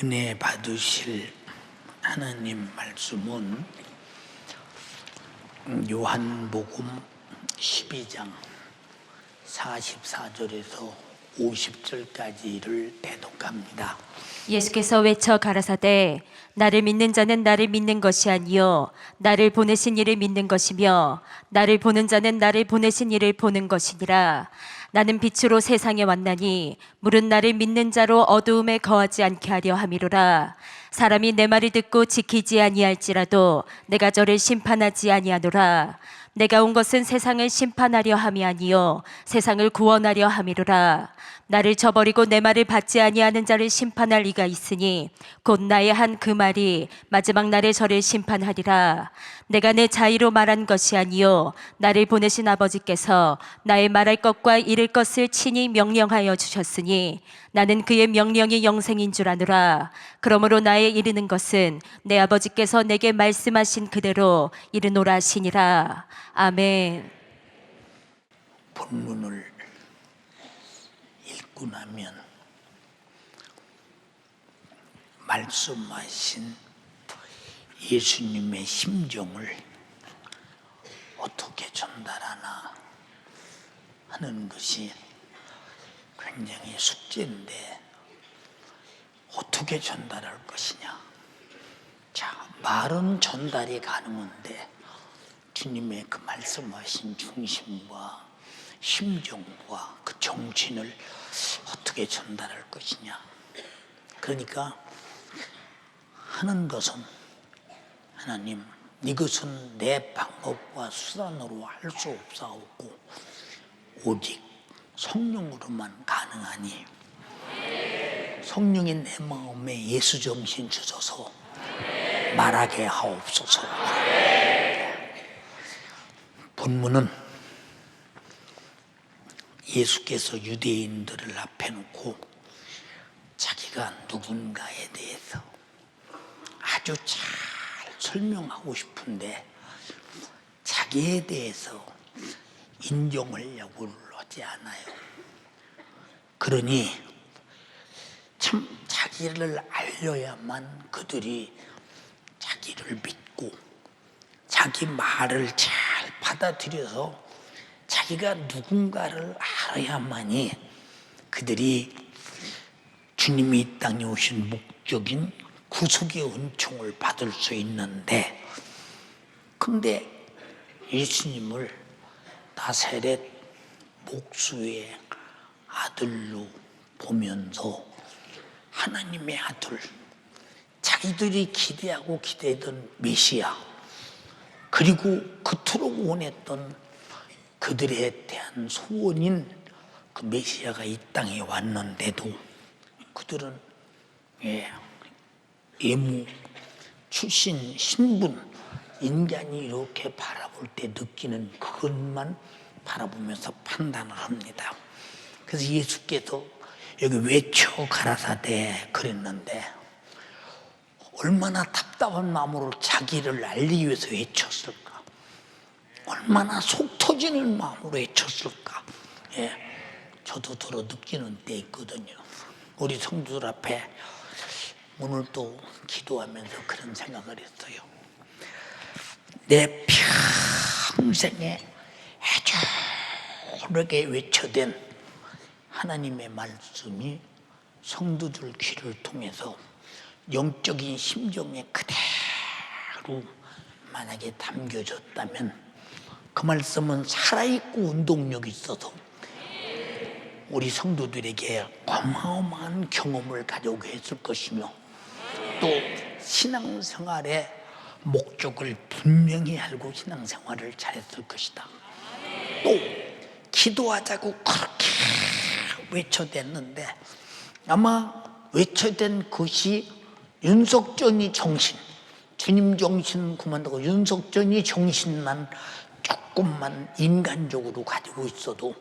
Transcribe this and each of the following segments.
은혜 받으실 하나님 말씀은 요한복음 12장 44절에서 50절까지를 대독합니다. 예수께서 외쳐 가라사대 나를 믿는 자는 나를 믿는 것이 아니요 나를 보내신 이를 믿는 것이며 나를 보는 자는 나를 보내신 이를 보는 것이니라. 나는 빛으로 세상에 왔나니 물은 나를 믿는 자로 어두움에 거하지 않게 하려 함이로라. 사람이 내 말을 듣고 지키지 아니할지라도 내가 저를 심판하지 아니하노라. 내가 온 것은 세상을 심판하려 함이 아니요 세상을 구원하려 함이로라. 나를 저버리고 내 말을 받지 아니하는 자를 심판할 리가 있으니 곧 나의 한 그 말이 마지막 날에 저를 심판하리라. 내가 내 자의로 말한 것이 아니요 나를 보내신 아버지께서 나의 말할 것과 이를 것을 친히 명령하여 주셨으니 나는 그의 명령이 영생인 줄 아노라. 그러므로 나의 이르는 것은 내 아버지께서 내게 말씀하신 그대로 이르노라 하시니라. 아멘. 본문을 읽고 나면 말씀하신 예수님의 심정을 어떻게 전달하나 하는 것이 굉장히 숙제인데, 어떻게 전달할 것이냐. 자, 말은 전달이 가능한데 주님의 그 말씀하신 중심과 심정과 그 정신을 어떻게 전달할 것이냐. 그러니까 하는 것은, 하나님, 이것은 내 방법과 수단으로 할 수 없사옵고 오직 성령으로만 가능하니 성령이 내 마음에 예수 정신 주셔서 말하게 하옵소서. 본문은 예수께서 유대인들을 앞에 놓고 자기가 누군가에 대해서 아주 잘 설명하고 싶은데 자기에 대해서 인정을 요구를 하지 않아요. 그러니 참 자기를 알려야만 그들이 자기를 믿고 자기 말을 잘 받아들여서 자기가 누군가를 알아야만이 그들이 주님이 이 땅에 오신 목적인 구속의 은총을 받을 수 있는데, 근데 예수님을 나사렛 목수의 아들로 보면서 하나님의 아들, 자기들이 기대하고 기대던 메시아, 그리고 그토록 원했던 그들에 대한 소원인 그 메시아가 이 땅에 왔는데도 그들은 예무, 출신, 신분, 인간이 이렇게 바라볼 때 느끼는 그것만 바라보면서 판단을 합니다. 그래서 예수께서 여기 외쳐 가라사대 그랬는데 얼마나 답답한 마음으로 자기를 알리기 위해서 외쳤을까? 얼마나 속 터지는 마음으로 외쳤을까? 저도 들어 느끼는 때 있거든요. 우리 성도들 앞에 오늘 또 기도하면서 그런 생각을 했어요. 내 평생에 애절하게 외쳐댄 하나님의 말씀이 성도들 귀를 통해서 영적인 심정에 그대로 만약에 담겨졌다면 그 말씀은 살아있고 운동력이 있어서 우리 성도들에게 어마어마한 경험을 가져오게 했을 것이며 또 신앙생활의 목적을 분명히 알고 신앙생활을 잘했을 것이다. 또 기도하자고 그렇게 외쳐댔는데 아마 외쳐댄 것이 윤석전이 정신, 주님 정신 그만두고 윤석전이 정신만 조금만 인간적으로 가지고 있어도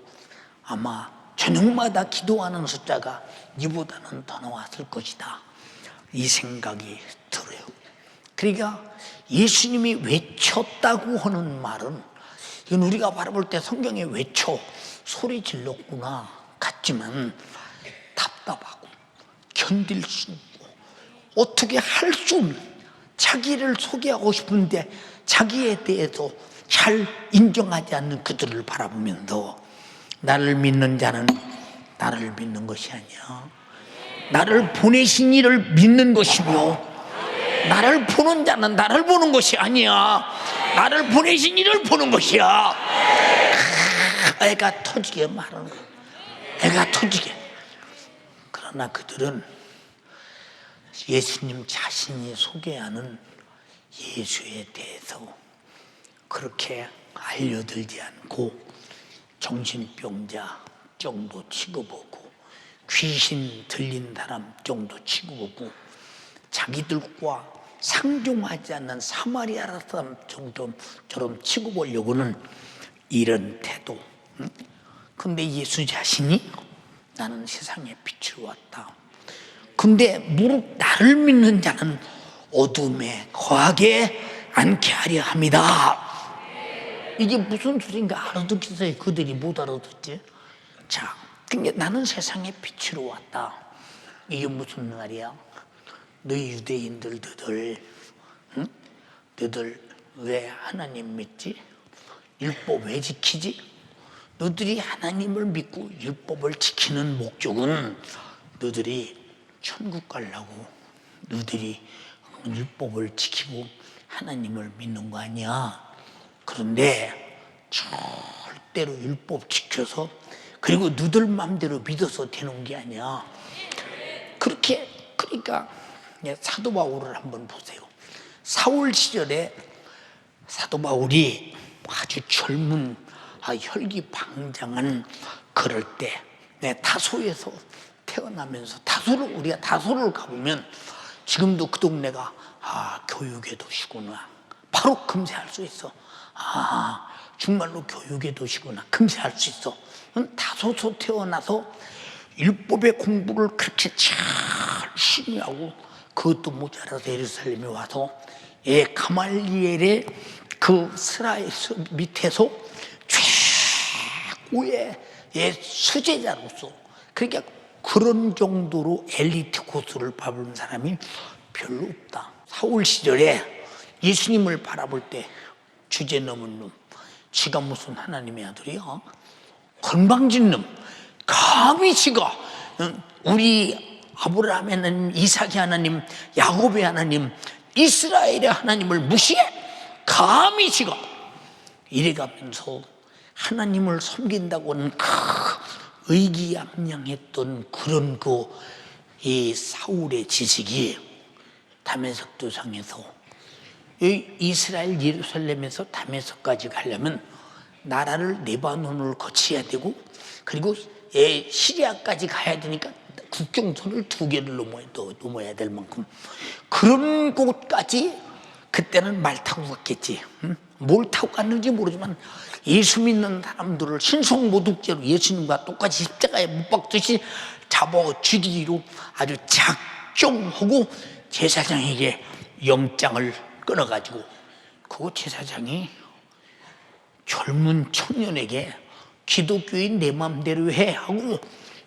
아마 저녁마다 기도하는 숫자가 이보다는 더 나왔을 것이다. 이 생각이 들어요. 그러니까 예수님이 외쳤다고 하는 말은 이건 우리가 바라볼 때 성경에 외쳐 소리 질렀구나 같지만 답답하고 견딜 수 없고 어떻게 할 수 없는, 자기를 소개하고 싶은데 자기에 대해서 잘 인정하지 않는 그들을 바라보면서 나를 믿는 자는 나를 믿는 것이 아니야, 나를 보내신 이를 믿는 것이며, 나를 보는 자는 나를 보는 것이 아니야, 나를 보내신 이를 보는 것이야. 애가 터지게 말하는 거야. 애가 터지게. 그러나 그들은 예수님 자신이 소개하는 예수에 대해서 그렇게 알려들지 않고 정신병자 정도 취급하고 귀신 들린 사람 정도 취급하고 자기들과 상종하지 않는 사마리아 사람 정도처럼 취급하려고는 이런 태도. 근데 예수 자신이 나는 세상에 빛으로 왔다. 근데 무릇 나를 믿는 자는 어둠에 거하게 않게 하려 합니다. 이게 무슨 소리인가 알아듣겠어요? 그들이 못 알아듣지. 자, 근데 나는 세상에 빛으로 왔다. 이게 무슨 말이야? 너희 유대인들 너들 왜 하나님 믿지? 율법 왜 지키지? 너들이 하나님을 믿고 율법을 지키는 목적은 너들이 천국 가려고 너들이 율법을 지키고 하나님을 믿는 거 아니야. 그런데 절대로 율법 지켜서 그리고 너들 마음대로 믿어서 되는 게 아니야. 그러니까 사도 바울을 한번 보세요. 사울 시절에 사도 바울이 아주 젊은 혈기방장한 그럴 때 다소에서 태어나면서 우리가 다소를 가보면 지금도 그 동네가 교육의 도시구나 바로 금세 알 수 있어. 정말로 교육의 도시구나 금세 알 수 있어. 다소에서 태어나서 율법의 공부를 그렇게 잘 열심히 하고 그것도 모자라서 예루살렘에 와서 가말리엘의 그 스라의 밑에서 최고의 수제자로서, 그러니까 그런 정도로 엘리트 코스를 밟은 사람이 별로 없다. 사울 시절에 예수님을 바라볼 때 주제 넘은 놈, 지가 무슨 하나님의 아들이야? 건방진 놈, 감히 지가 우리 아브라함의 하나님, 이삭의 하나님, 야곱의 하나님, 이스라엘의 하나님을 무시해? 감히 지가 이래가면서 하나님을 섬긴다고는 의기양양했던 그런 이 사울의 지식이 다메섹 도상에서 이스라엘 예루살렘에서 다메섹까지 가려면 나라를 레바논을 거쳐야 되고 그리고 시리아까지 가야 되니까 국경선을 2개를 넘어야 될 만큼 그런 곳까지 그때는 말 타고 갔겠지. 뭘 타고 갔는지 모르지만 예수 믿는 사람들을 신성모독죄로 예수님과 똑같이 십자가에 못 박듯이 잡아 죽이기로 아주 작정하고 제사장에게 영장을 끊어가지고 그 제사장이 젊은 청년에게 기독교인 내 맘대로 해 하고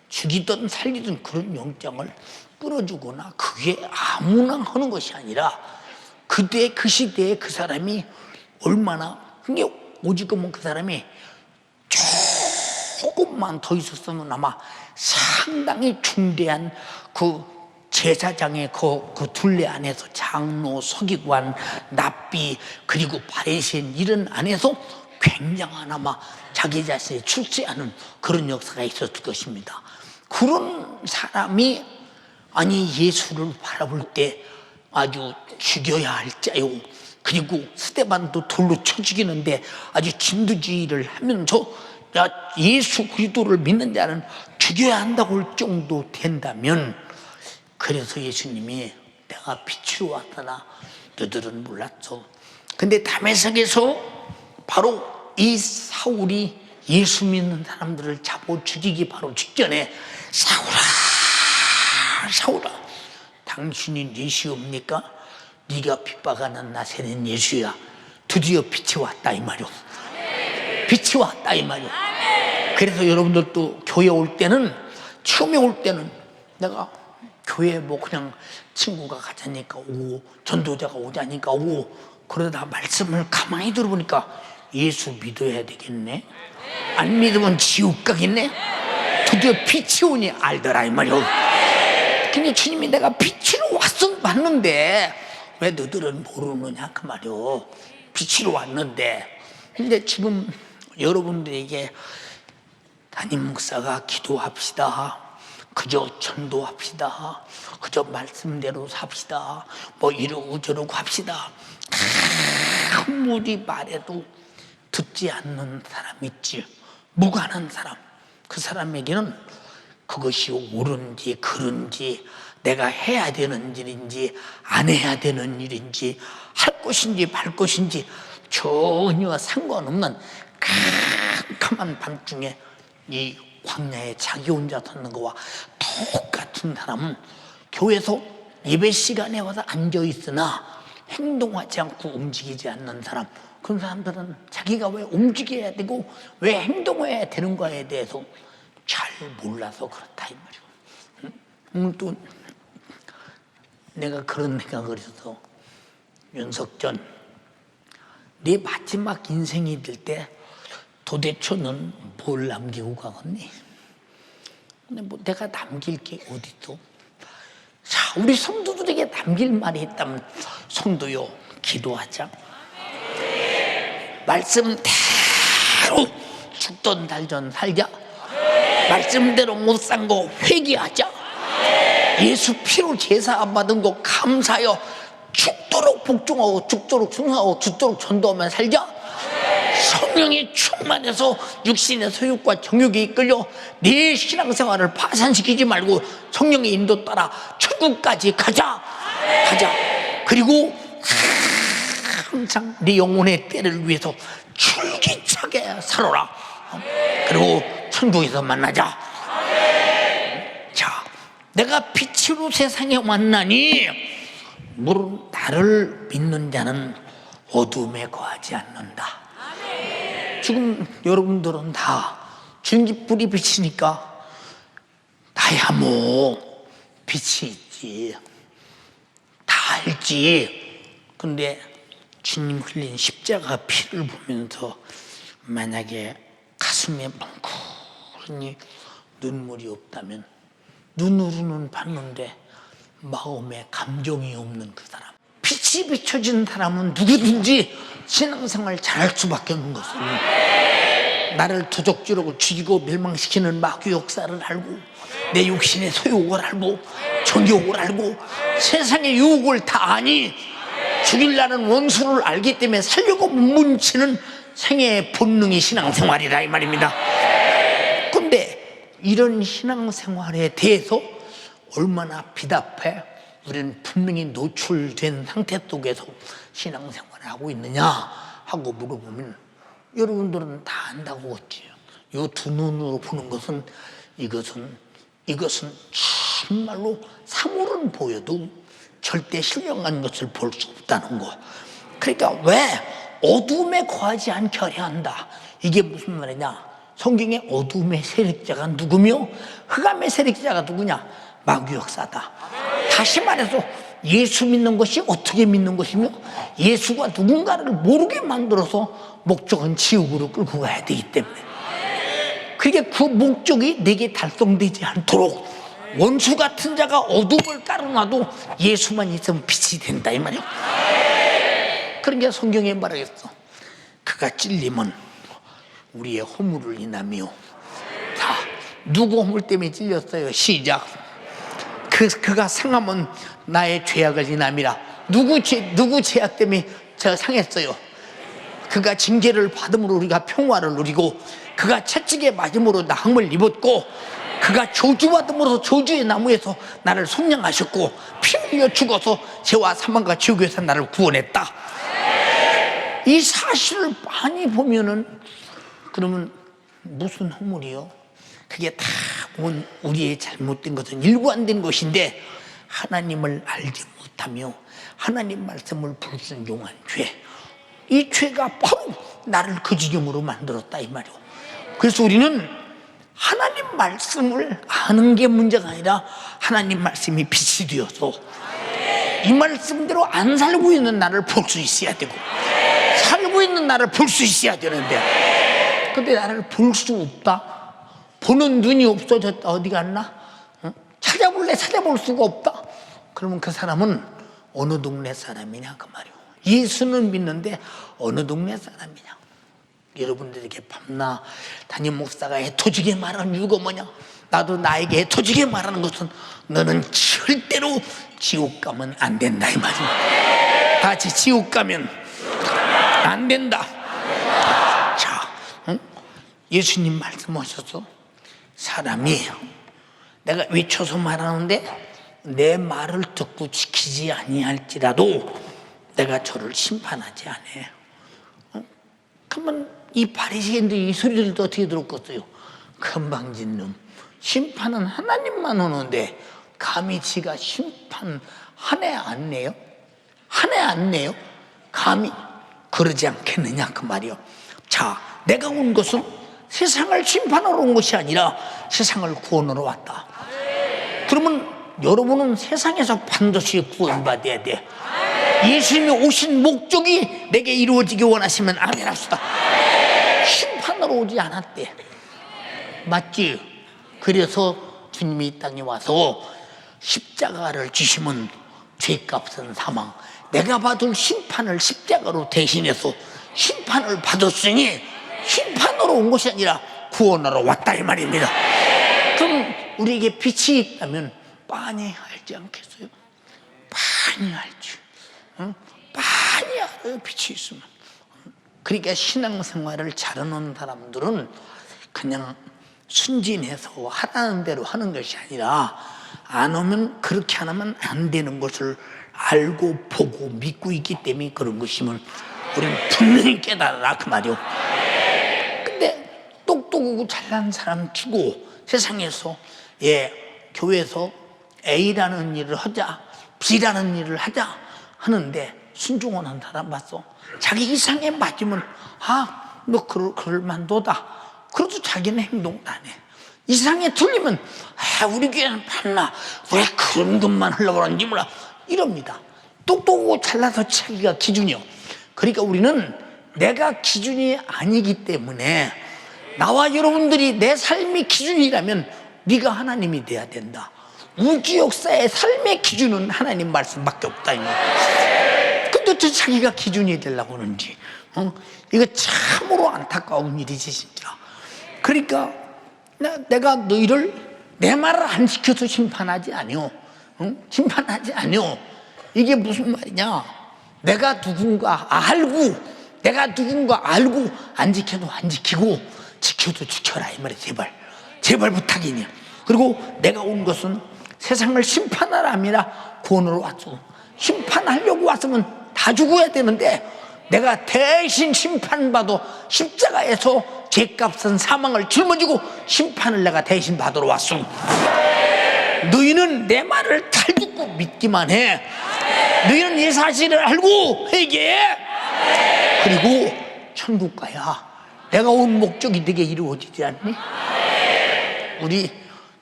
죽이든 살리든 그런 영장을 끊어주거나 그게 아무나 하는 것이 아니라 그때 그 시대에 그 사람이 얼마나 그게 오지금은 그 사람이 조금만 더 있었으면 아마 상당히 중대한 그 제사장의 그 둘레 안에서 장로, 서기관, 납비 그리고 바리새인 이런 안에서 굉장한 아마 자기 자신이 출세하는 그런 역사가 있었을 것입니다. 그런 사람이 예수를 바라볼 때 아주 죽여야 할 자요. 그리고 스데반도 돌로 쳐 죽이는데 아주 진두지휘를 하면서 예수 그리스도를 믿는 자는 죽여야 한다고 할 정도 된다면, 그래서 예수님이 내가 빛으로 왔다나 너들은 몰랐어. 근데 다메섹에서 바로 이 사울이 예수 믿는 사람들을 잡아 죽이기 바로 직전에 사울아 당신이 예수입니까? 네가 핍박하는 나세는 예수야. 드디어 빛이 왔다 이 말이오. 빛이 왔다 이 말이오. 그래서 여러분들도 교회 올 때는 처음에 올 때는 내가 교회 뭐 그냥 친구가 가자니까 오고 전도자가 오자니까 오고 그러다 말씀을 가만히 들어보니까 예수 믿어야 되겠네. 안 믿으면 지옥 가겠네. 드디어 빛이 오니 알더라 이 말이오. 근데 주님이 내가 빛으로 왔는데 왜 너들은 모르느냐 그 말이오. 빛으로 왔는데. 근데 지금 여러분들에게 담임 목사가 기도합시다, 그저 전도합시다, 그저 말씀대로 삽시다, 뭐 이러고 저러고 합시다, 아무리 말해도 듣지 않는 사람 있지. 무관한 사람. 그 사람에게는 그것이 옳은지 그른지, 내가 해야 되는 일인지 안 해야 되는 일인지, 할 것인지 말 것인지 전혀 상관없는 캄캄한 밤중에 이 광야에 자기 혼자 섰는 거와 똑같은 사람은 교회에서 예배 시간에 와서 앉아있으나 행동하지 않고 움직이지 않는 사람, 그런 사람들은 자기가 왜 움직여야 되고 왜 행동해야 되는 거에 대해서 잘 몰라서 그렇다 이 말이야. 오늘 또 내가 그런 생각을 해서, 윤석전, 네 마지막 인생이 될 때 도대체 넌 뭘 남기고 가겠니? 근데 뭐 내가 남길 게 어디 있어? 자, 우리 성도들에게 남길 말이 있다면, 성도요, 기도하자. 말씀대로 죽던 살던 살자. 말씀대로 못 산 거 회개하자. 예수 피로 제사 안 받은 거 감사하여 죽도록 복종하고 죽도록 충성하고 죽도록 전도하며 살자. 성령이 충만해서 육신의 소욕과 정욕에 이끌려 네 신앙생활을 파산시키지 말고 성령의 인도 따라 천국까지 가자. 그리고 항상 네 영혼의 때를 위해서 줄기차게 살아라. 그리고 천국에서 만나자. 자, 내가 빛으로 세상에 왔나니 물론 나를 믿는 자는 어둠에 거하지 않는다. 지금 여러분들은 다 전깃불이 비치니까 나야 뭐 빛이 있지, 다 알지. 근데 주님 흘린 십자가 피를 보면서 만약에 가슴에 멍크러니 눈물이 없다면, 눈으로는 봤는데 마음에 감정이 없는 그 사람, 빛이 비춰진 사람은 누구든지 신앙생활 잘할 수밖에 없는 것은, 나를 도적질하고 죽이고 멸망시키는 마귀 역사를 알고 내 육신의 소욕을 알고 정욕을 알고 세상의 유혹을 다 아니 죽이려는 원수를 알기 때문에 살려고 몸부림치는 생애의 본능이 신앙생활이라 이 말입니다. 그런데 이런 신앙생활에 대해서 얼마나 비답해 우리는 분명히 노출된 상태 속에서 신앙생활을 하고 있느냐 하고 물어보면 여러분들은 다 안다고 했지요. 이 두 눈으로 보는 것은 이것은 정말로 사물은 보여도 절대 신령한 것을 볼 수 없다는 거. 그러니까 왜 어둠에 거하지 않게 하려 한다. 이게 무슨 말이냐? 성경의 어둠의 세력자가 누구며 흑암의 세력자가 누구냐? 마귀 역사다. 다시 말해서 예수 믿는 것이 어떻게 믿는 것이며 예수가 누군가를 모르게 만들어서 목적은 지옥으로 끌고 가야 되기 때문에, 그게 그 목적이 내게 달성되지 않도록 원수 같은 자가 어둠을 깔아놔도 예수만 있으면 빛이 된다 이 말이야. 그러니까 성경에 말하겠어. 그가 찔림은 우리의 허물을 인하며. 자, 누구 허물 때문에 찔렸어요? 시작. 그가 상함은 나의 죄악을 인함이라. 누구 죄악 때문에 제가 상했어요? 그가 징계를 받음으로 우리가 평화를 누리고, 그가 채찍에 맞음으로 나음을 입었고, 그가 저주받음으로 저주의 나무에서 나를 속량하셨고, 피 흘려 죽어서 죄와 사망과 지옥에서 나를 구원했다. 이 사실을 많이 보면은, 그러면 무슨 허물이요? 그게 다 우리의 잘못된 것은 일관된 것인데, 하나님을 알지 못하며 하나님 말씀을 불순종한 죄, 이 죄가 바로 나를 그 지경으로 만들었다 이 말이오. 그래서 우리는 하나님 말씀을 아는 게 문제가 아니라 하나님 말씀이 빛이 되어서 이 말씀대로 안 살고 있는 나를 볼 수 있어야 되고, 살고 있는 나를 볼 수 있어야 되는데, 근데 나를 볼 수 없다, 보는 눈이 없어졌다, 어디 갔나, 찾아볼래 찾아볼 수가 없다. 그러면 그 사람은 어느 동네 사람이냐 그 말이오. 예수는 믿는데 어느 동네 사람이냐. 여러분들에게 밤낮 담임 목사가 애터지게 말하는 이유가 뭐냐, 나도 나에게 애터지게 말하는 것은 너는 절대로 지옥 가면 안 된다 이 말이야. 다 같이 지옥 가면 안 된다. 자, 예수님 말씀하셔서 사람이 내가 외쳐서 말하는데 내 말을 듣고 지키지 아니할지라도 내가 저를 심판하지 않아요. 그러면 이 바리새인들이 이 소리를 어떻게 들었겠어요? 건방진 놈, 심판은 하나님만 오는데 감히 지가 심판 한 해 안 내요? 한 해 안 내요? 감히 그러지 않겠느냐 그 말이요. 자, 내가 온 것은 세상을 심판하러 온 것이 아니라 세상을 구원하러 왔다. 그러면 여러분은 세상에서 반드시 구원받아야 돼. 예수님이 오신 목적이 내게 이루어지기 원하시면 아멘 합시다. 심판으로 오지 않았대. 맞지? 그래서 주님이 이 땅에 와서 십자가를 주시면 죄값은 사망, 내가 받을 심판을 십자가로 대신해서 심판을 받았으니 심판으로 온 것이 아니라 구원하러 왔다 이 말입니다. 그럼 우리에게 빛이 있다면 빤히 알지 않겠어요? 빤히 알지. 빤히 알아요, 빛이 있으면. 그러니까 신앙생활을 잘하는 사람들은 그냥 순진해서 하라는 대로 하는 것이 아니라 안 오면 그렇게 안 하면 안 되는 것을 알고 보고 믿고 있기 때문에 그런 것임을 우리는 분명히 깨달아라 그 말이요. 근데 똑똑하고 잘난 사람 치고 세상에서 교회에서 A라는 일을 하자 B라는 일을 하자 하는데 순종하는 사람 봤어? 자기 이상에 맞으면 너 그럴 만도다. 그래도 자기는 행동을 안 해. 이상에 틀리면 우리 교회는 밤낮 왜 그런 것만 하려고 하는지 몰라 이럽니다. 똑똑하고 잘나서 자기가 기준이요. 그러니까 우리는 내가 기준이 아니기 때문에 나와 여러분들이 내 삶이 기준이라면 네가 하나님이 돼야 된다. 우주 역사의 삶의 기준은 하나님 말씀밖에 없다. 근데 또 자기가 기준이 되려고 하는지 이거 참으로 안타까운 일이지 진짜. 그러니까 내가 너희를 내 말을 안 지켜서 심판하지 아니오. 심판하지 아니오. 이게 무슨 말이냐, 내가 누군가 알고 안 지켜도 안 지키고 지켜도 지켜라 이 말이야. 제발 부탁이냐. 그리고 내가 온 것은 세상을 심판하라 아니라 구원으로 왔어. 심판하려고 왔으면 다 죽어야 되는데 내가 대신 심판받아 십자가에서 죄값은 사망을 짊어지고 심판을 내가 대신 받으러 왔어. 너희는 내 말을 잘 듣고 믿기만 해. 너희는 이 사실을 알고 회개해. 그리고 천국 가야 내가 온 목적이 네게 이루어지지 않니? 우리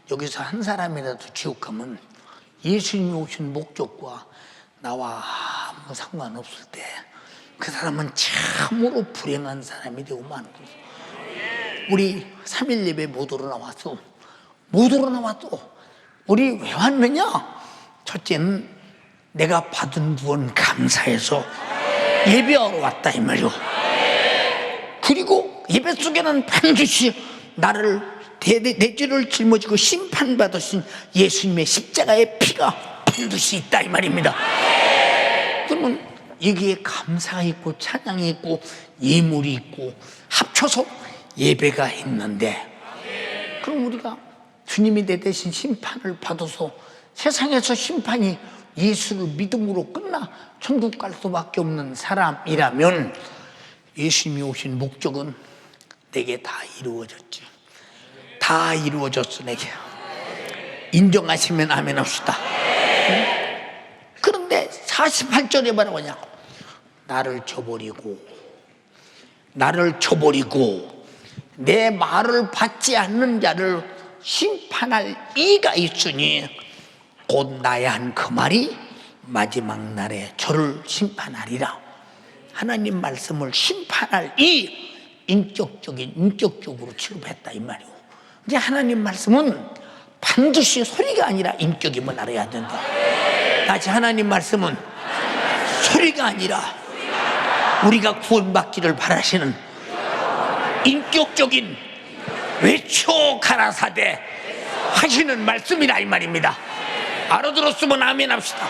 여기서 한 사람이라도 지옥 가면 예수님이 오신 목적과 나와 아무 상관없을 때 그 사람은 참으로 불행한 사람이 되고 마는 거죠. 우리 3일 예배 못 오러 나왔어. 우리 왜 왔느냐? 첫째는 내가 받은 구원 감사해서 예배하러 왔다 이 말이오. 그리고 예배 속에는 반드시 나를 내 죄를 짊어지고 심판받으신 예수님의 십자가의 피가 반드시 있다 이 말입니다. 그러면 여기에 감사가 있고 찬양이 있고 예물이 있고 합쳐서 예배가 있는데, 그럼 우리가 주님이 내 대신 심판을 받아서 세상에서 심판이 예수를 믿음으로 끝나 천국 갈 수밖에 없는 사람이라면 예수님이 오신 목적은 내게 다 이루어졌지. 다 이루어졌어 내게. 인정하시면 아멘 합시다. 그런데 48절에 뭐라고냐, 나를 저버리고 내 말을 받지 않는 자를 심판할 이가 있으니 곧 나의 한 그 말이 마지막 날에 저를 심판하리라. 하나님 말씀을 심판할 이 인격적으로 취급했다 이 말이고, 이제 하나님 말씀은 반드시 소리가 아니라 인격임을 알아야 된다. 다시 하나님 말씀은 소리가 아니라 우리가 구원받기를 바라시는 인격적인 외쳐 가라사대 하시는 말씀이라 이 말입니다. 알아들었으면 아멘 합시다.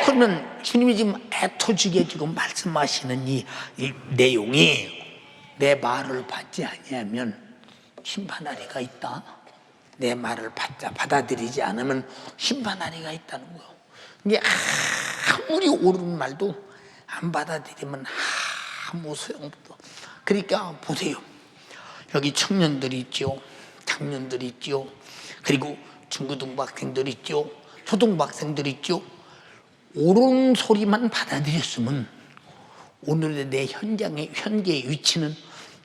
그러면 주님이 지금 애터지게 지금 말씀하시는 이 내용이, 내 말을 받지 아니하면 심판하리가 있다. 내 말을 받아들이지 않으면 심판하리가 있다는 거예요. 이게 아무리 옳은 말도 안 받아들이면 아무 소용없어. 그러니까 보세요. 여기 청년들이 있죠, 장년들이 있죠, 그리고 중고등학생들이 있죠, 초등학생들이 있죠. 옳은 소리만 받아들였으면 오늘의 내 현재의 위치는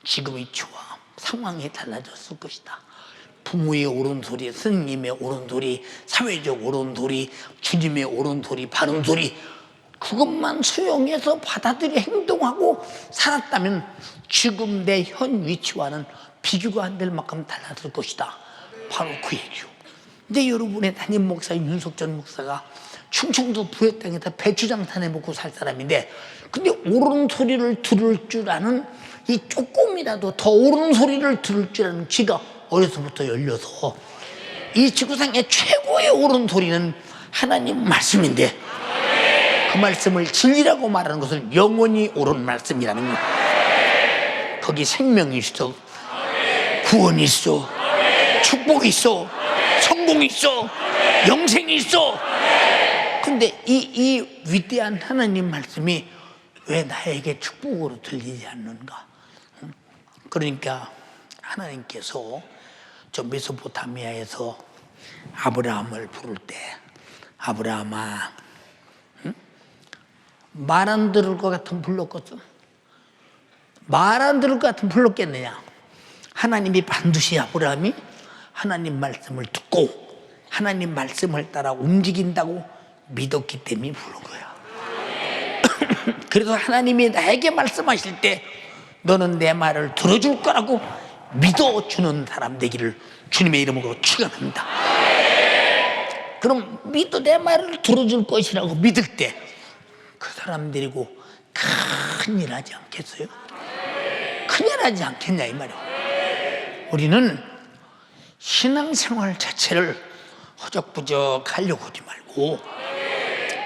지금의 저와 상황이 달라졌을 것이다. 부모의 옳은 소리, 스님의 옳은 소리, 사회적 옳은 소리, 주님의 옳은 소리, 바른 소리, 그것만 수용해서 받아들여 행동하고 살았다면 지금 내 현 위치와는 비교가 안 될 만큼 달라질 것이다. 바로 그 얘기요. 근데 여러분의 담임 목사 윤석전 목사가 충청도 부여 땅에다 배추장사 내먹고 살 사람인데, 근데 옳은 소리를 들을 줄 아는, 이 조금이라도 더 옳은 소리를 들을 줄 아는 귀가 어려서부터 열려서 이 지구상의 최고의 옳은 소리는 하나님 말씀인데, 그 말씀을 진리라고 말하는 것은 영원히 옳은 말씀이라는 거예요. 거기 생명이 있어, 구원이 있어, 축복이 있어, 성공이 있어, 영생이 있어. 근데 이 위대한 하나님 말씀이 왜 나에게 축복으로 들리지 않는가? 그러니까 하나님께서 저 메소포타미아에서 아브라함을 부를 때, 아브라함아, 말 안 들을 것 같으면 불렀겠어? 말 안 들을 것 같으면 불렀겠느냐? 하나님이 반드시 아브라함이 하나님 말씀을 듣고 하나님 말씀을 따라 움직인다고 믿었기 때문에 부른 거야. 그래서 하나님이 나에게 말씀하실 때 너는 내 말을 들어줄 거라고 믿어주는 사람 되기를 주님의 이름으로 축원합니다. 그럼 믿어 내 말을 들어줄 것이라고 믿을 때 그 사람 데리고 큰일 하지 않겠어요? 큰일 하지 않겠냐 이 말이에요. 우리는 신앙생활 자체를 허적부적 하려고 하지 말고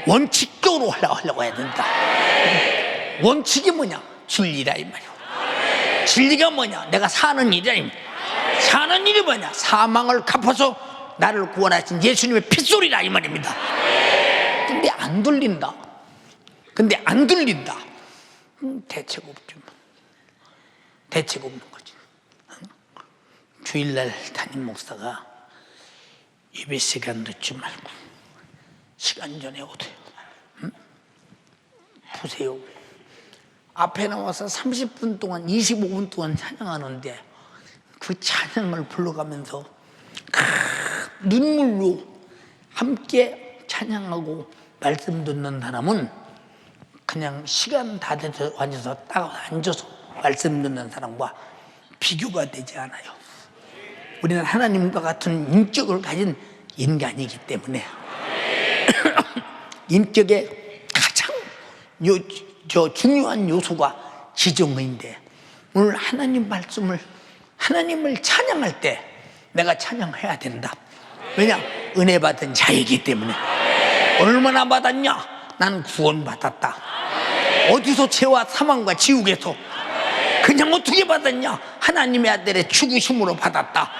원칙적으로 하려고 해야 된다. 원칙이 뭐냐? 진리라 이 말이에요. 진리가 뭐냐? 내가 사는 일이라. 사는 일이 뭐냐? 사망을 갚아서 나를 구원하신 예수님의 핏소리라 이 말입니다. 근데 안 들린다. 대책 없죠. 대책 없는 거지. 주일날 담임 목사가 예배 시간 늦지 말고 시간 전에 오세요. 보세요. 앞에 나와서 30분 동안 25분 동안 찬양하는데 그 찬양을 불러가면서 눈물로 함께 찬양하고 말씀 듣는 사람은 그냥 시간 다 돼서 앉아서 딱 앉아서 말씀 듣는 사람과 비교가 되지 않아요. 우리는 하나님과 같은 인격을 가진 인간이기 때문에 인격의 가장 중요한 요소가 지정의인데, 오늘 하나님을 찬양할 때 내가 찬양해야 된다. 왜냐? 은혜 받은 자이기 때문에. 얼마나 받았냐? 난 구원받았다. 어디서 죄와 사망과 지옥에서 그냥 어떻게 받았냐? 하나님의 아들의 죽으심으로 받았다.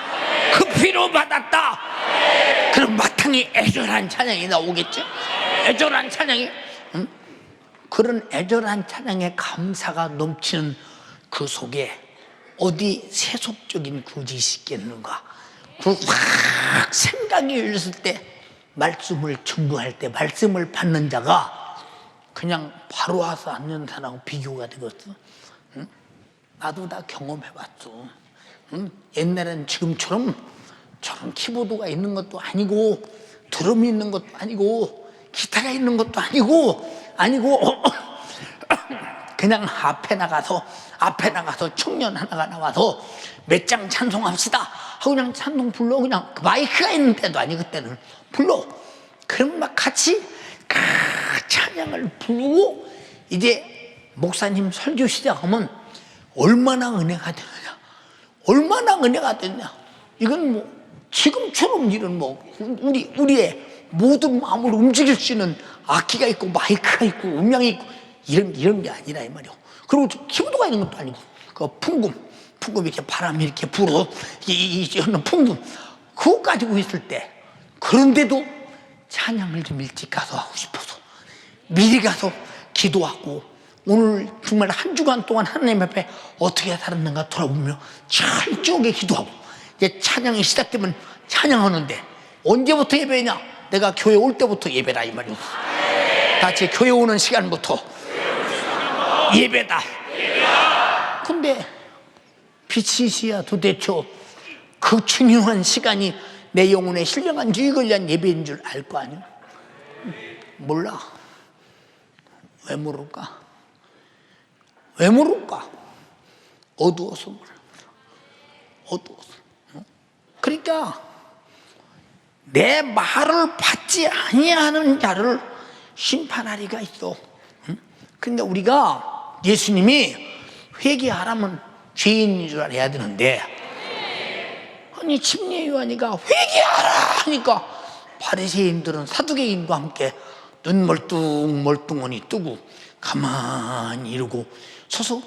그 피로 받았다. 그럼 마땅히 애절한 찬양이 나오겠죠? 애절한 찬양이, 그런 애절한 찬양의 감사가 넘치는 그 속에 어디 세속적인 구짓이 있겠는가? 그 확 생각이 열렸을 때, 말씀을 증거할 때 말씀을 받는 자가 그냥 바로 와서 앉는 사람하고 비교가 되겠어? 나도 다 경험해봤어. 응? 옛날엔 지금처럼 저런 키보드가 있는 것도 아니고 드럼이 있는 것도 아니고 기타가 있는 것도 아니고 그냥 앞에 나가서 청년 하나가 나와서 몇 장 찬송합시다 하고 그냥 찬송 불러. 그냥 마이크가 있는 때도 아니, 그때는 불러. 그럼 막 같이 찬양을 부르고, 이제 목사님 설교 시작하면 얼마나 은혜가 되느냐, 얼마나 은혜가 되느냐. 이건 뭐 지금처럼 이런 뭐 우리의 모든 마음을 움직일 수 있는 악기가 있고 마이크가 있고 음향이 있고 이런 게 아니라 이 말이요. 그리고 키보드가 있는 것도 아니고 그 풍금 이렇게 바람이 이렇게 불어 이 풍금 그거 가지고 있을 때, 그런데도 찬양을 좀 일찍 가서 하고 싶어서 미리 가서 기도하고, 오늘 정말 한 주간 동안 하나님 앞에 어떻게 살았는가 돌아보며 철저하게 기도하고, 이제 찬양이 시작되면 찬양하는데 언제부터 예배냐? 내가 교회 올 때부터 예배다 이 말이오. 같이 교회 오는 시간부터 예배다. 근데 빛이시야 도대체 그 중요한 시간이 내 영혼의 신령한 유익을 위한 예배인 줄 알 거 아니야? 몰라. 왜 모를까? 왜 모를까? 어두워서 몰라. 어두워서. 그러니까 내 말을 받지 아니하는 자를 심판하리가 있어. 그러니까 우리가 예수님이 회개하라면 죄인인 줄 알아야 되는데, 아니 침례 요한이가 회개하라 하니까 바리새인들은 사두개인과 함께 눈 멀뚱멀뚱하니 뜨고 가만히 이러고 서서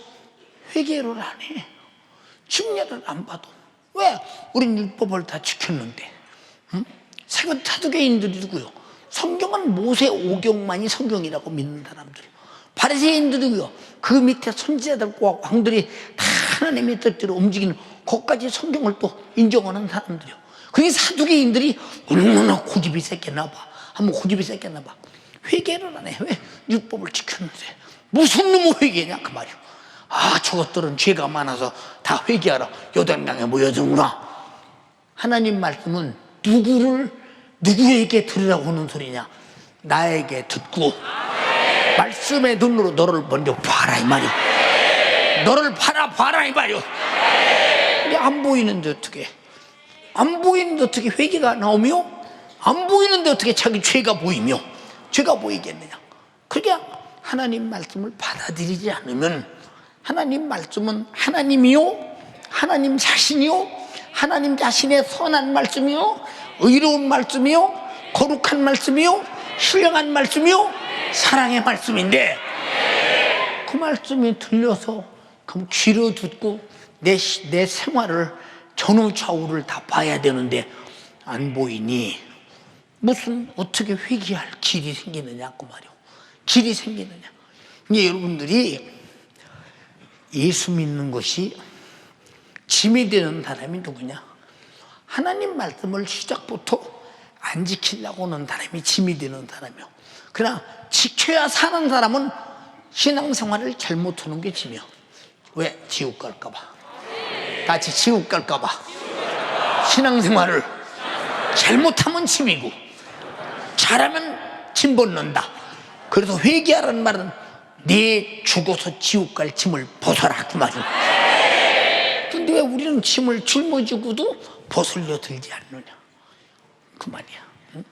회개를 안 해. 침례를 안 받아. 왜? 우린 율법을 다 지켰는데. 사두개인들이 누구요? 성경은 모세 오경만이 성경이라고 믿는 사람들이요. 바리새인들이요, 그 밑에 선지자들과 왕들이 다 하나님의 뜻대로 움직이는 것까지 성경을 또 인정하는 사람들이요. 그게 사두개인들이 얼마나 고집이 셌겠나 봐. 한번 고집이 셌겠나 봐. 회개를 안 해. 왜? 율법을 지켰는데. 무슨 놈의 회개냐 그 말이요. 아, 저것들은 죄가 많아서 다 회개하라 요단강에 모여드는구나. 하나님 말씀은 누구에게 들으라고 하는 소리냐? 나에게 듣고 말씀의 눈으로 너를 먼저 봐라 이 말이요. 너를 봐라 이 말이요. 근데 안 보이는데 어떻게? 안 보이는데 어떻게 회개가 나오며? 안 보이는데 어떻게 자기 죄가 보이며? 죄가 보이겠느냐? 그러니까 하나님 말씀을 받아들이지 않으면, 하나님 말씀은 하나님이요, 하나님 자신이요, 하나님 자신의 선한 말씀이요, 의로운 말씀이요, 거룩한 말씀이요, 신령한 말씀이요, 사랑의 말씀인데, 그 말씀이 들려서 그럼 귀로 듣고 내 생활을 전후좌우를 다 봐야 되는데 안 보이니 무슨 어떻게 회개할 길이 생기느냐 그 말이요. 길이 생기느냐. 이제 여러분들이 예수 믿는 것이 짐이 되는 사람이 누구냐? 하나님 말씀을 시작부터 안 지키려고 하는 사람이 짐이 되는 사람이요. 그러나 지켜야 사는 사람은 신앙생활을 잘못하는 게 짐이요. 왜? 지옥 갈까 봐. 같이 지옥 갈까 봐. 신앙생활을 잘못하면 짐이고 잘하면 짐 벗는다. 그래서 회개하라는 말은 내 죽어서 지옥 갈 짐을 벗어라 그 말이야. 근데 왜 우리는 짐을 짊어지고도 벗으려 들지 않느냐 그 말이야. 응?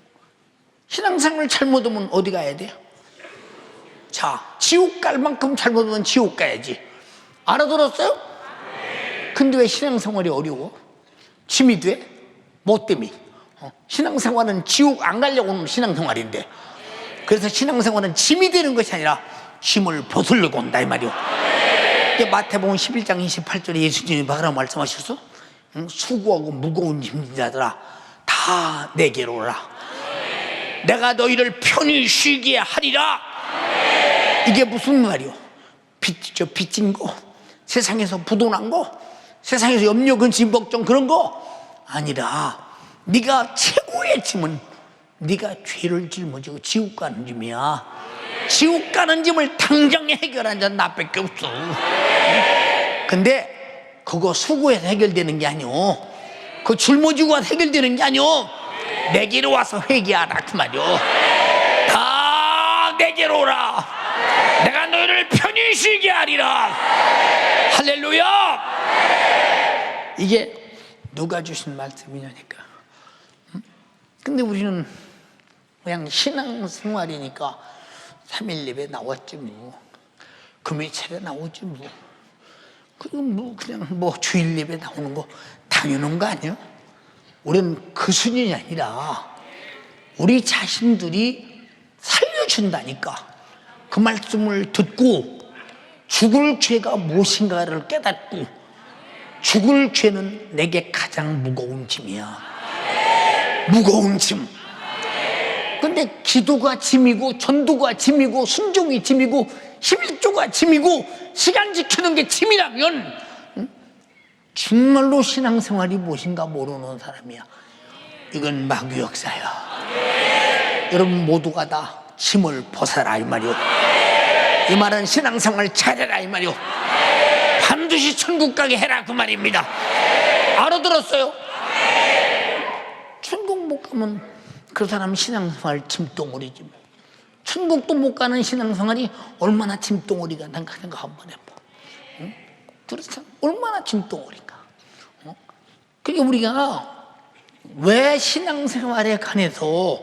신앙생활을 잘못하면 어디 가야 돼요? 자, 지옥 갈 만큼 잘못하면 지옥 가야지. 알아들었어요? 근데 왜 신앙생활이 어려워? 짐이 돼? 뭐 때문에? 신앙생활은 지옥 안 가려고 하는 신앙생활인데, 그래서 신앙생활은 짐이 되는 것이 아니라 짐을 벗으려고 한다 이 말이요. 마태복음 11장 28절에 예수님이 뭐라고 말씀하셨어? 수고하고 무거운 짐진 자들아 다 내게로 오라. 내가 너희를 편히 쉬게 하리라. 이게 무슨 말이요? 빚진 거, 세상에서 부도난 거, 세상에서 염려, 근심, 걱정 그런 거 아니라 네가 최고의 짐은 네가 죄를 짊어지고 지옥 가는 짐이야. 지옥 가는 짐을 당장 해결한 자는 나밖에 없어. 근데 그거 수고해서 해결되는 게 아니오. 그 짊어지고 해결되는 게 아니오. 내게로 와서 회개하라 그 말이오. 다 내게로 오라. 내가 너희를 편히 쉬게 하리라. 할렐루야. 이게 누가 주신 말씀이냐니까. 근데 우리는 그냥 신앙생활이니까 3일 예배 나왔지 뭐, 금요일에 나오지 뭐, 그리고 뭐 그냥 뭐 주일 예배 나오는 거 당연한 거 아니야? 우리는 그 수준이 아니라 우리 자신들이 살려준다니까. 그 말씀을 듣고 죽을 죄가 무엇인가를 깨닫고, 죽을 죄는 내게 가장 무거운 짐이야. 무거운 짐. 근데 기도가 짐이고, 전도가 짐이고, 순종이 짐이고, 11조가 짐이고, 시간 지키는 게 짐이라면 정말로 신앙생활이 무엇인가 모르는 사람이야. 이건 마귀 역사야. 여러분 모두가 다 짐을 벗어라 이 말이오. 이 말은 신앙생활 잘해라 이 말이오. 반드시 천국 가게 해라 그 말입니다. 알아들었어요? 천국 못 가면 그 사람 신앙생활 짐덩어리지 뭐. 천국도 못 가는 신앙생활이 얼마나 짐덩어리가 난가 생각 한번 해봐. 응? 그렇잖아. 얼마나 짐덩어리인가. 그러니까 우리가 왜 신앙생활에 관해서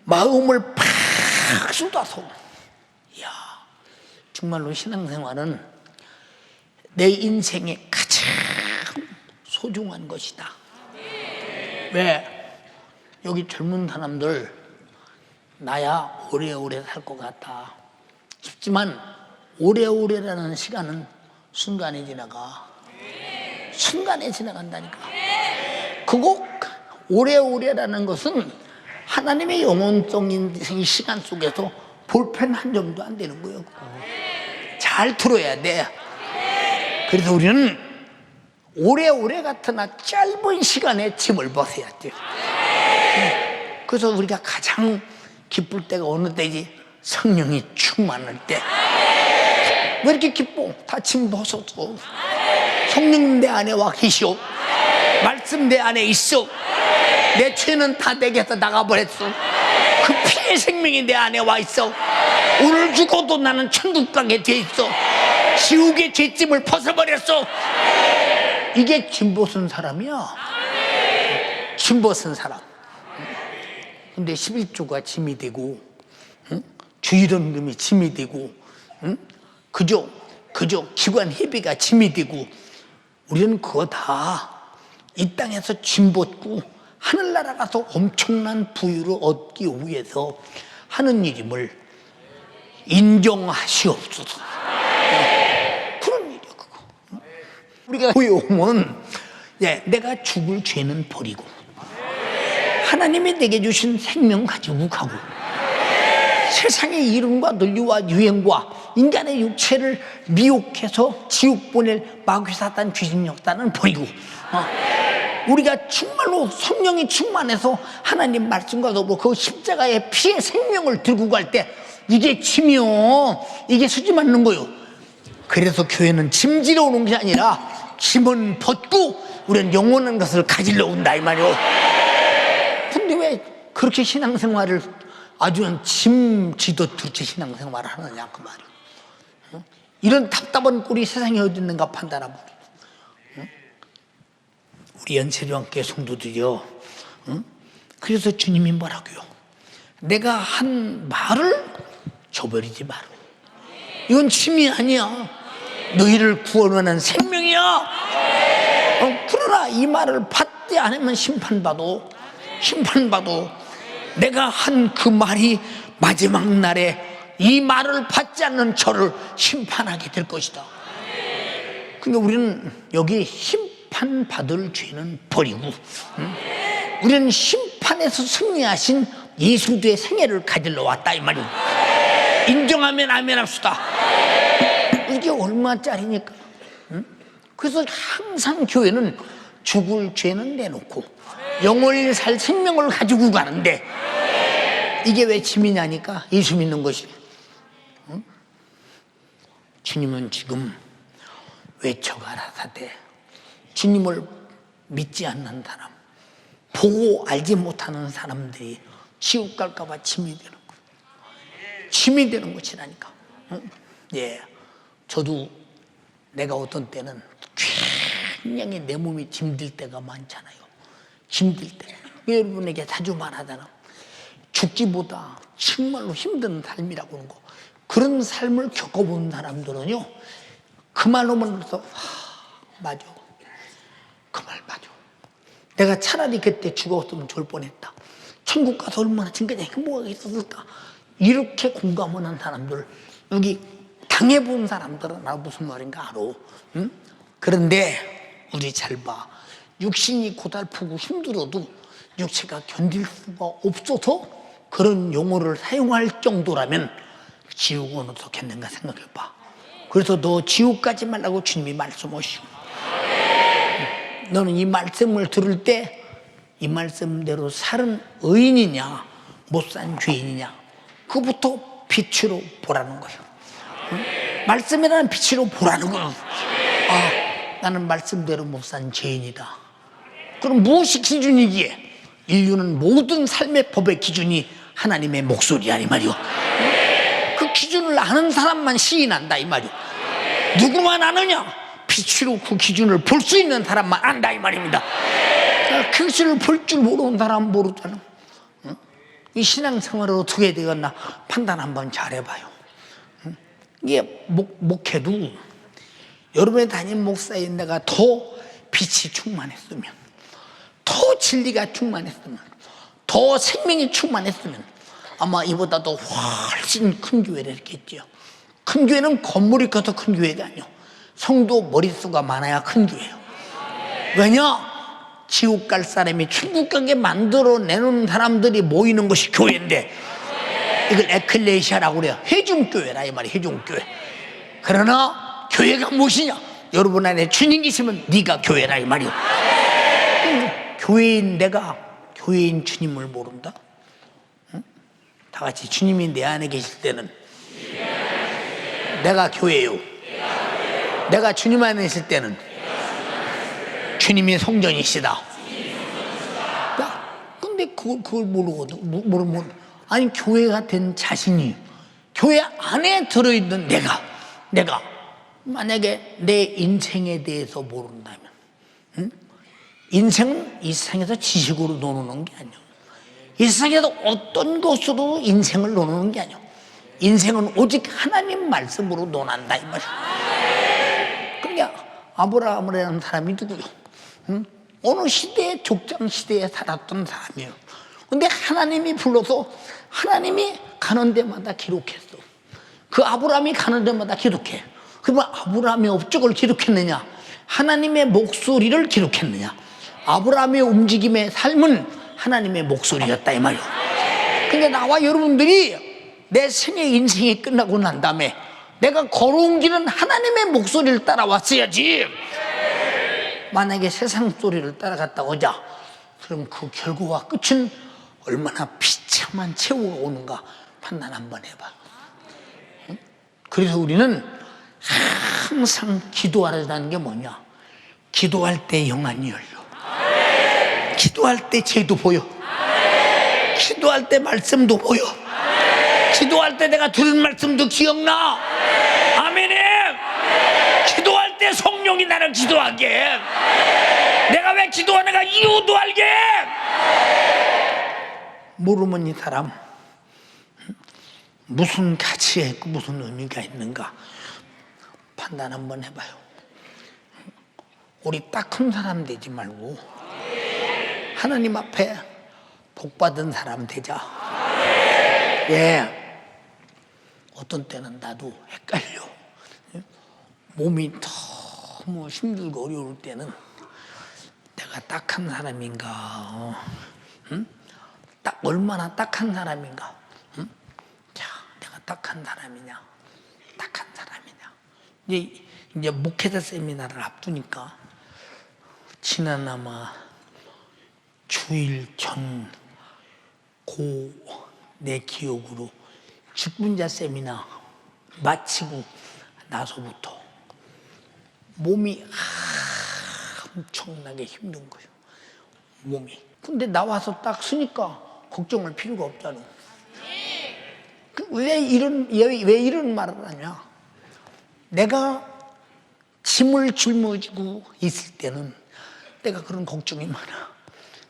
마음을 팍 쏟아서, 이야, 정말로 신앙생활은 내 인생의 가장 소중한 것이다. 왜? 여기 젊은 사람들 나야 오래오래 살 것 같아 싶지만, 오래오래라는 시간은 순간에 지나가. 순간에 지나간다니까. 그거 오래오래라는 것은 하나님의 영혼적인 시간 속에서 볼펜 한 점도 안 되는 거예요. 잘 들어야 돼. 그래서 우리는 오래오래 같으나 짧은 시간에 짐을 벗어야 돼. 그래서 우리가 가장 기쁠 때가 어느 때지? 성령이 충만할 때. 왜 이렇게 기뻐? 다 짐 벗었어. 성령 내 안에 와 계시오. 말씀 내 안에 있어. 내 죄는 다 내게서 나가버렸어. 그 피의 생명이 내 안에 와 있어. 오늘 죽어도 나는 천국 가게 돼 있어. 지옥의 죄짐을 벗어버렸어. 이게 짐 벗은 사람이야. 짐 벗은 사람. 근데 11조가 짐이 되고, 주일헌금이 짐이 되고, 그저 기관 회비가 짐이 되고, 우리는 그거 다 이 땅에서 짐 벗고 하늘나라 가서 엄청난 부유를 얻기 위해서 하는 일임을 인정하시옵소서. 그런 일이야 그거. 우리가 교회 오면 내가 죽을 죄는 버리고 하나님이 내게 주신 생명 가지고 가고, 세상의 이름과 논리와 유행과 인간의 육체를 미혹해서 지옥 보낼 마귀 사단 귀신 역사는 버리고, 우리가 정말로 성령이 충만해서 하나님 말씀과 더불어 그 십자가의 피의 생명을 들고 갈 때 이게 짐이요, 이게 수지 맞는 거요. 그래서 교회는 짐지러 오는 게 아니라 짐은 벗고 우리는 영원한 것을 가지러 온다 이 말이요. 근데 왜 그렇게 신앙생활을 아주 짐지도 둘째 신앙생활을 하느냐 그 말이요. 이런 답답한 꼴이 세상에 어디 있는가 판단하고, 우리 연세교회 성도들이요. 그래서 주님이 뭐라고요? 내가 한 말을 저버리지 마라. 이건 짐이 아니야. 너희를 구원하는 생명이야. 그러나 이 말을 받지 않으면 심판받아. 내가 한 그 말이 마지막 날에 이 말을 받지 않는 저를 심판하게 될 것이다. 그러니까 우리는 여기 심판받을 죄는 버리고, 우리는 심판에서 승리하신 예수의 생애를 가지러 왔다 이 말이야. 인정하면 아멘 합시다. 이게 얼마짜리니까. 그래서 항상 교회는 죽을 죄는 내놓고 영원히 살 생명을 가지고 가는데, 이게 왜 짐이냐니까. 예수 믿는 것이. 주님은 지금 외쳐 가라사대 주님을 믿지 않는 사람, 보고 알지 못하는 사람들이 지옥 갈까 봐 짐이 되는 거예요. 짐이 되는 것이라니까. 응? 예, 저도 내가 어떤 때는 굉장히 내 몸이 짐들 때가 많잖아요. 힘들 때. 여러분에게 자주 말하잖아. 죽기보다 정말로 힘든 삶이라고 하는 거. 그런 삶을 겪어본 사람들은요, 그 말로만해서 맞아. 그 말 맞아. 내가 차라리 그때 죽었으면 좋을 뻔했다. 천국 가서 얼마나 지금까지 행복하게 있었을까. 이렇게 공감하는 사람들, 여기 당해본 사람들은 나 무슨 말인가 알아. 응? 그런데 우리 잘 봐. 육신이 고달프고 힘들어도 육체가 견딜 수가 없어서 그런 용어를 사용할 정도라면 지옥은 어떻겠는가 생각해봐. 그래서 너 지옥 가지 말라고 주님이 말씀하시고, 너는 이 말씀을 들을 때 이 말씀대로 사는 의인이냐 못 산 죄인이냐, 그부터 빛으로 보라는 거예요. 응? 말씀이라는 빛으로 보라는 거예요. 아, 나는 말씀대로 못 산 죄인이다. 그럼 무엇이 기준이기에? 인류는 모든 삶의 법의 기준이 하나님의 목소리야 이 말이요. 그 기준을 아는 사람만 시인한다 이 말이요. 누구만 아느냐? 빛으로 그 기준을 볼 수 있는 사람만 안다 이 말입니다. 그 기준을 볼 줄 모르는 사람은 모르잖아. 이 신앙생활을 어떻게 되었나 판단 한번 잘해봐요. 이게 목회도 여러분의 담임 목사인 내가 더 빛이 충만했으면, 더 진리가 충만했으면, 더 생명이 충만했으면 아마 이보다도 훨씬 큰 교회를 했겠죠. 큰 교회는 건물이 커서 큰 교회가 아니요, 성도 머릿수가 많아야 큰 교회예요. 왜냐? 지옥 갈 사람이 천국 가게 만들어내는 사람들이 모이는 것이 교회인데, 이걸 에클레시아라고 그래요. 회중교회라 이 말이에요. 회중교회. 그러나 교회가 무엇이냐? 여러분 안에 주님 계시면 네가 교회라 이 말이에요. 교회인 내가 교회인 주님을 모른다? 응? 다 같이 주님이 내 안에 계실 때는 내가 교회요. 내가 주님 안에 있을 때는 주님이 성전이시다. 근데 그걸 모르거든. 아니, 교회가 된 자신이, 교회 안에 들어있는 내가 만약에 내 인생에 대해서 모른다면, 응? 인생은 이 세상에서 지식으로 노는 게 아니야. 이 세상에서 어떤 것으로 인생을 노는 게 아니야. 인생은 오직 하나님 말씀으로 논한다 이 말이야. 그러니까 아브라함이라는 사람이 누구요? 응? 어느 시대에, 족장 시대에 살았던 사람이에요. 근데 하나님이 불러서 하나님이 가는 데마다 기록했어. 그 아브라함이 가는 데마다 기록해. 그러면 아브라함의 업적을 기록했느냐, 하나님의 목소리를 기록했느냐? 아브라함의 움직임의 삶은 하나님의 목소리였다 이 말이에요. 근데 나와 여러분들이 내 생애 인생이 끝나고 난 다음에 내가 걸어온 길은 하나님의 목소리를 따라왔어야지. 만약에 세상 소리를 따라갔다 오자, 그럼 그 결과와 끝은 얼마나 비참한 최후가 오는가 판단 한번 해봐. 응? 그래서 우리는 항상 기도하라는 게 뭐냐? 기도할 때 영안이 열려. 기도할 때 죄도 보여. 기도할 때 말씀도 보여. 기도할 때 내가 들은 말씀도 기억나. 아멘에. 기도할 때 성령이 나를 기도하게, 내가 왜 기도하는가 이유도 알게. 모르면 이 사람 무슨 가치가 있고 무슨 의미가 있는가 판단 한번 해봐요. 우리 딱 큰 사람 되지 말고 하나님 앞에 복받은 사람 되자. 예. 어떤 때는 나도 헷갈려. 몸이 너무 힘들고 어려울 때는 내가 딱한 사람인가, 응? 딱 얼마나 딱한 사람인가, 응? 자, 내가 딱한 사람이냐, 딱한 사람이냐. 이제 목회자 세미나를 앞두니까 지난 아마 주일 전 내 기억으로 직분자 세미나 마치고 나서부터 몸이 엄청나게 힘든 거예요. 몸이. 근데 나와서 딱 쓰니까 걱정할 필요가 없잖아. 왜 이런 말을 하냐? 내가 짐을 짊어지고 있을 때는 내가 그런 걱정이 많아.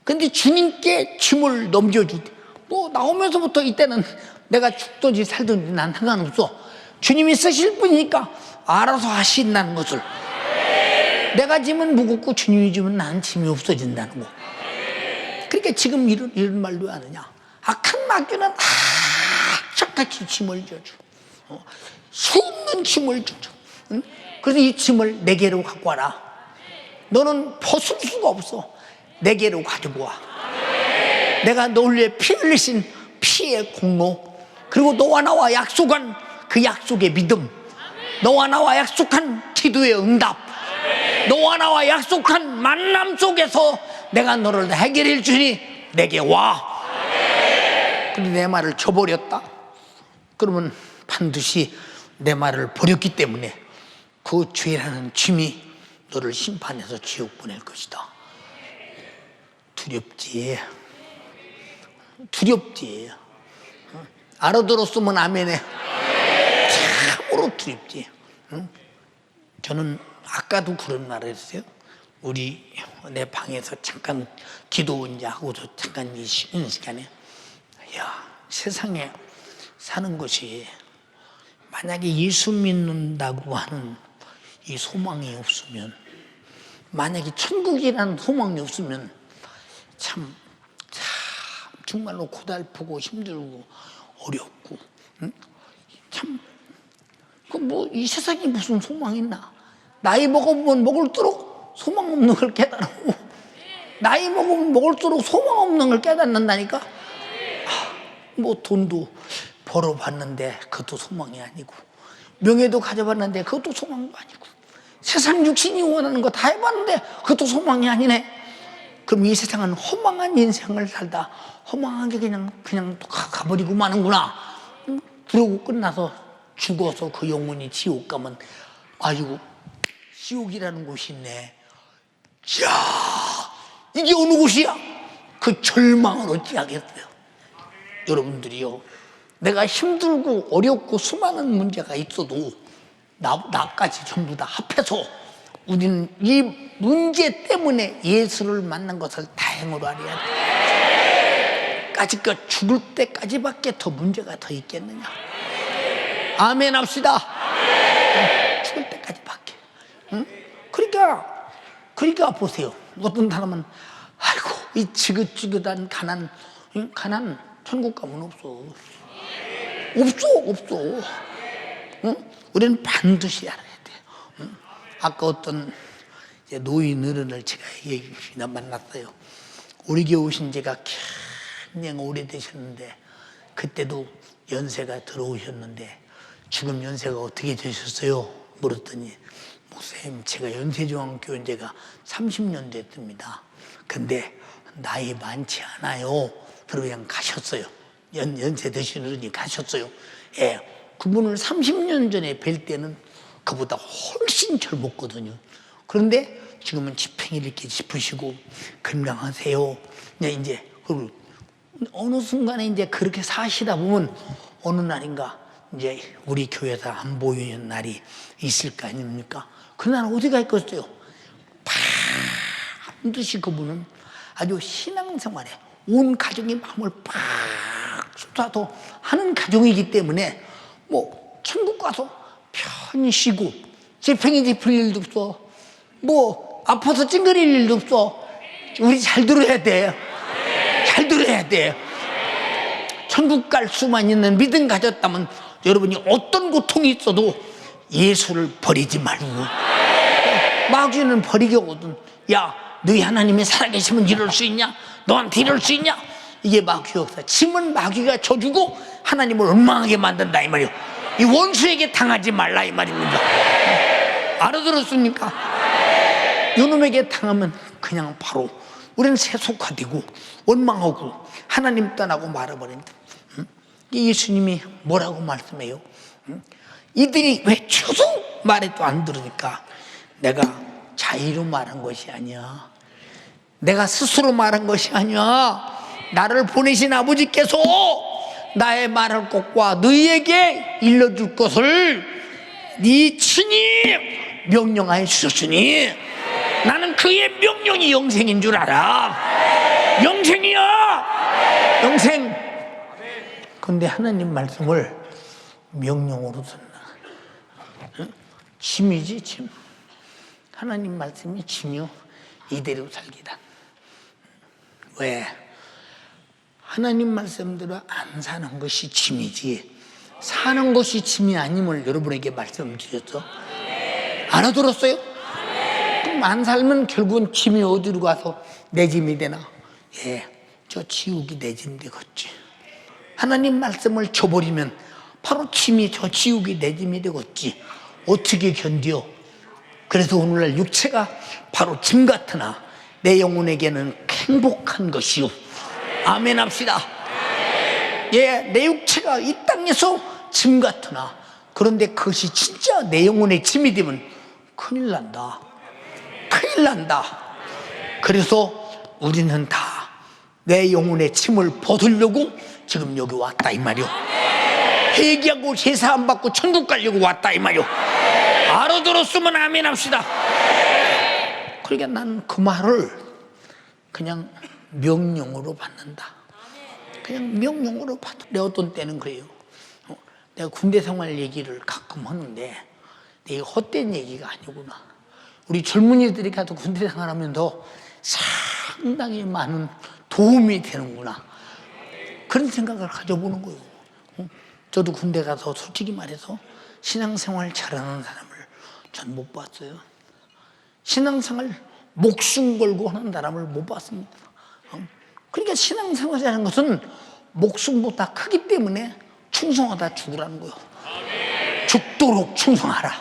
근데 주님께 짐을 넘겨줄 때, 뭐 나오면서부터 이때는 내가 죽든지 살든지 난 상관없어. 주님이 쓰실 분이니까 알아서 하신다는 것을. 내가 짐은 무겁고 주님이 짐은 난 짐이 없어진다는 거. 그러니까 지금 이런 말도 하느냐? 악한 마귀는 악착같이 짐을 져줘. 수없는 짐을 져줘. 응? 그래서 이 짐을 내게로 갖고 와라. 너는 벗을 수가 없어. 내게로 가지고 와. 내가 너를 위해 피 흘리신 피의 공로, 그리고 너와 나와 약속한 그 약속의 믿음, 너와 나와 약속한 기도의 응답, 너와 나와 약속한 만남 속에서 내가 너를 해결해 주니 내게 와. 근데 내 말을 저버렸다? 그러면 반드시 내 말을 버렸기 때문에 그 죄라는 짐이 너를 심판해서 지옥 보낼 것이다. 두렵지. 두렵지. 알아들었으면 아멘해. 참으로 두렵지. 저는 아까도 그런 말을 했어요. 내 방에서 잠깐 기도 이제 하고서 잠깐 이 쉬는 시간에, 야, 세상에 사는 것이 만약에 예수 믿는다고 하는 이 소망이 없으면, 만약에 천국이라는 소망이 없으면 참 정말로 고달프고 힘들고 어렵고, 참 그 뭐 이 세상에 무슨 소망이 있나? 나이 먹으면 먹을수록 소망 없는 걸 깨달고, 나이 먹으면 먹을수록 소망 없는 걸 깨닫는다니까. 뭐 돈도 벌어봤는데 그것도 소망이 아니고, 명예도 가져봤는데 그것도 소망도 아니고, 세상 육신이 원하는 거 다 해봤는데 그것도 소망이 아니네. 그럼 이 세상은 허망한 인생을 살다 허망하게 그냥 가버리고 마는구나. 그러고 끝나서 죽어서 그 영혼이 지옥 가면, 아이고 지옥이라는 곳이 있네. 야, 이게 어느 곳이야? 그 절망을 어찌하겠어요. 여러분들이요, 내가 힘들고 어렵고 수많은 문제가 있어도 나까지 전부 다 합해서 우리는 이 문제 때문에 예수를 만난 것을 다행으로 알아야 돼. 까짓것 죽을 때까지밖에 더 문제가 더 있겠느냐? 아멘 합시다. 죽을 때까지밖에. 응? 그러니까 보세요. 어떤 사람은 아이고 이 지긋지긋한 가난 천국 가면 없어. 응? 우리는 반드시 알아야 돼. 응? 아까 어떤 노인 어른을 제가 만났어요. 우리 교회 오신 지가 굉장히 오래되셨는데, 그때도 연세가 들어오셨는데 지금 연세가 어떻게 되셨어요? 물었더니, 목사님 제가 연세중앙교회 온 지가 30년 됐습니다. 근데 나이 많지 않아요. 그러고 그냥 가셨어요. 연세 드신 어른이 가셨어요. 예, 그분을 30년 전에 뵐 때는 그보다 훨씬 젊었거든요. 그런데 지금은 지팽이를 이렇게 짚으시고 건강하세요. 이제 어느 순간에 이제 그렇게 사시다 보면 어느 날인가 이제 우리 교회에서 안 보이는 날이 있을 거 아닙니까? 그날 어디 가 있겠어요? 반드시 그분은 아주 신앙생활에 온 가정이 마음을 팍 쏟아서 하는 가정이기 때문에 뭐 천국 가서 편히 쉬고 지팽이 짚을 일도 없어. 뭐 아파서 찡그릴 일도 없어. 우리 잘 들어야 돼. 잘 들어야 돼. 천국 갈 수만 있는 믿음 가졌다면 여러분이 어떤 고통이 있어도 예수를 버리지 말고. 마귀는 버리거든. 야, 너희 하나님이 살아계시면 이럴 수 있냐? 너한테 이럴 수 있냐? 이게 마귀 역사. 짐은 마귀가 져주고 하나님을 원망하게 만든다 이 말이요. 이 원수에게 당하지 말라 이 말입니다. 알아들었습니까? 요놈에게 당하면 그냥 바로 우리는 세속화되고 원망하고 하나님 떠나고 말아버린다. 예수님이 뭐라고 말씀해요? 이들이 왜 계속 말해도 안 들으니까 내가 자의로 말한 것이 아니야. 내가 스스로 말한 것이 아니야. 나를 보내신 아버지께서 나의 말할 것과 너희에게 일러줄 것을 네 친히 명령하여 주셨으니 나는 그의 명령이 영생인 줄 알아. 영생이야, 영생. 근데 하나님 말씀을 명령으로 듣나? 짐이지, 짐. 하나님 말씀이 짐이요, 이대로 살기다. 왜? 하나님 말씀대로 안 사는 것이 짐이지, 사는 것이 짐이 아님을 여러분에게 말씀드렸죠. 알아들었어요? 그럼 안 살면 결국은 짐이 어디로 가서 내 짐이 되나? 예, 저 지옥이 내 짐 되겠지. 하나님 말씀을 줘버리면 바로 짐이 저 지옥이 내 짐이 되겠지. 어떻게 견뎌? 그래서 오늘날 육체가 바로 짐 같으나 내 영혼에게는 행복한 것이요. 아멘 합시다. 예, 내 육체가 이 땅에서 짐 같으나 그런데 그것이 진짜 내 영혼의 짐이 되면 큰일 난다. 큰일 난다. 그래서 우리는 다 내 영혼의 짐을 벗으려고 지금 여기 왔다 이 말이요. 회개하고 제사 안 받고 천국 가려고 왔다 이 말이요. 알아들었으면 아멘 합시다. 그러니까 나는 그 말을 그냥 명령으로 받는다. 그냥 명령으로 받아. 내 어떤 때는 그래요. 내가 군대 생활 얘기를 가끔 하는데 이게 헛된 얘기가 아니구나. 우리 젊은이들이 가서 군대 생활하면서 상당히 많은 도움이 되는구나. 그런 생각을 가져보는 거예요. 저도 군대 가서 솔직히 말해서 신앙생활 잘하는 사람을 전 못 봤어요. 신앙생활 목숨 걸고 하는 사람을 못 봤습니다. 그러니까 신앙생활이라는 것은 목숨보다 크기 때문에 충성하다 죽으라는 거예요. 죽도록 충성하라.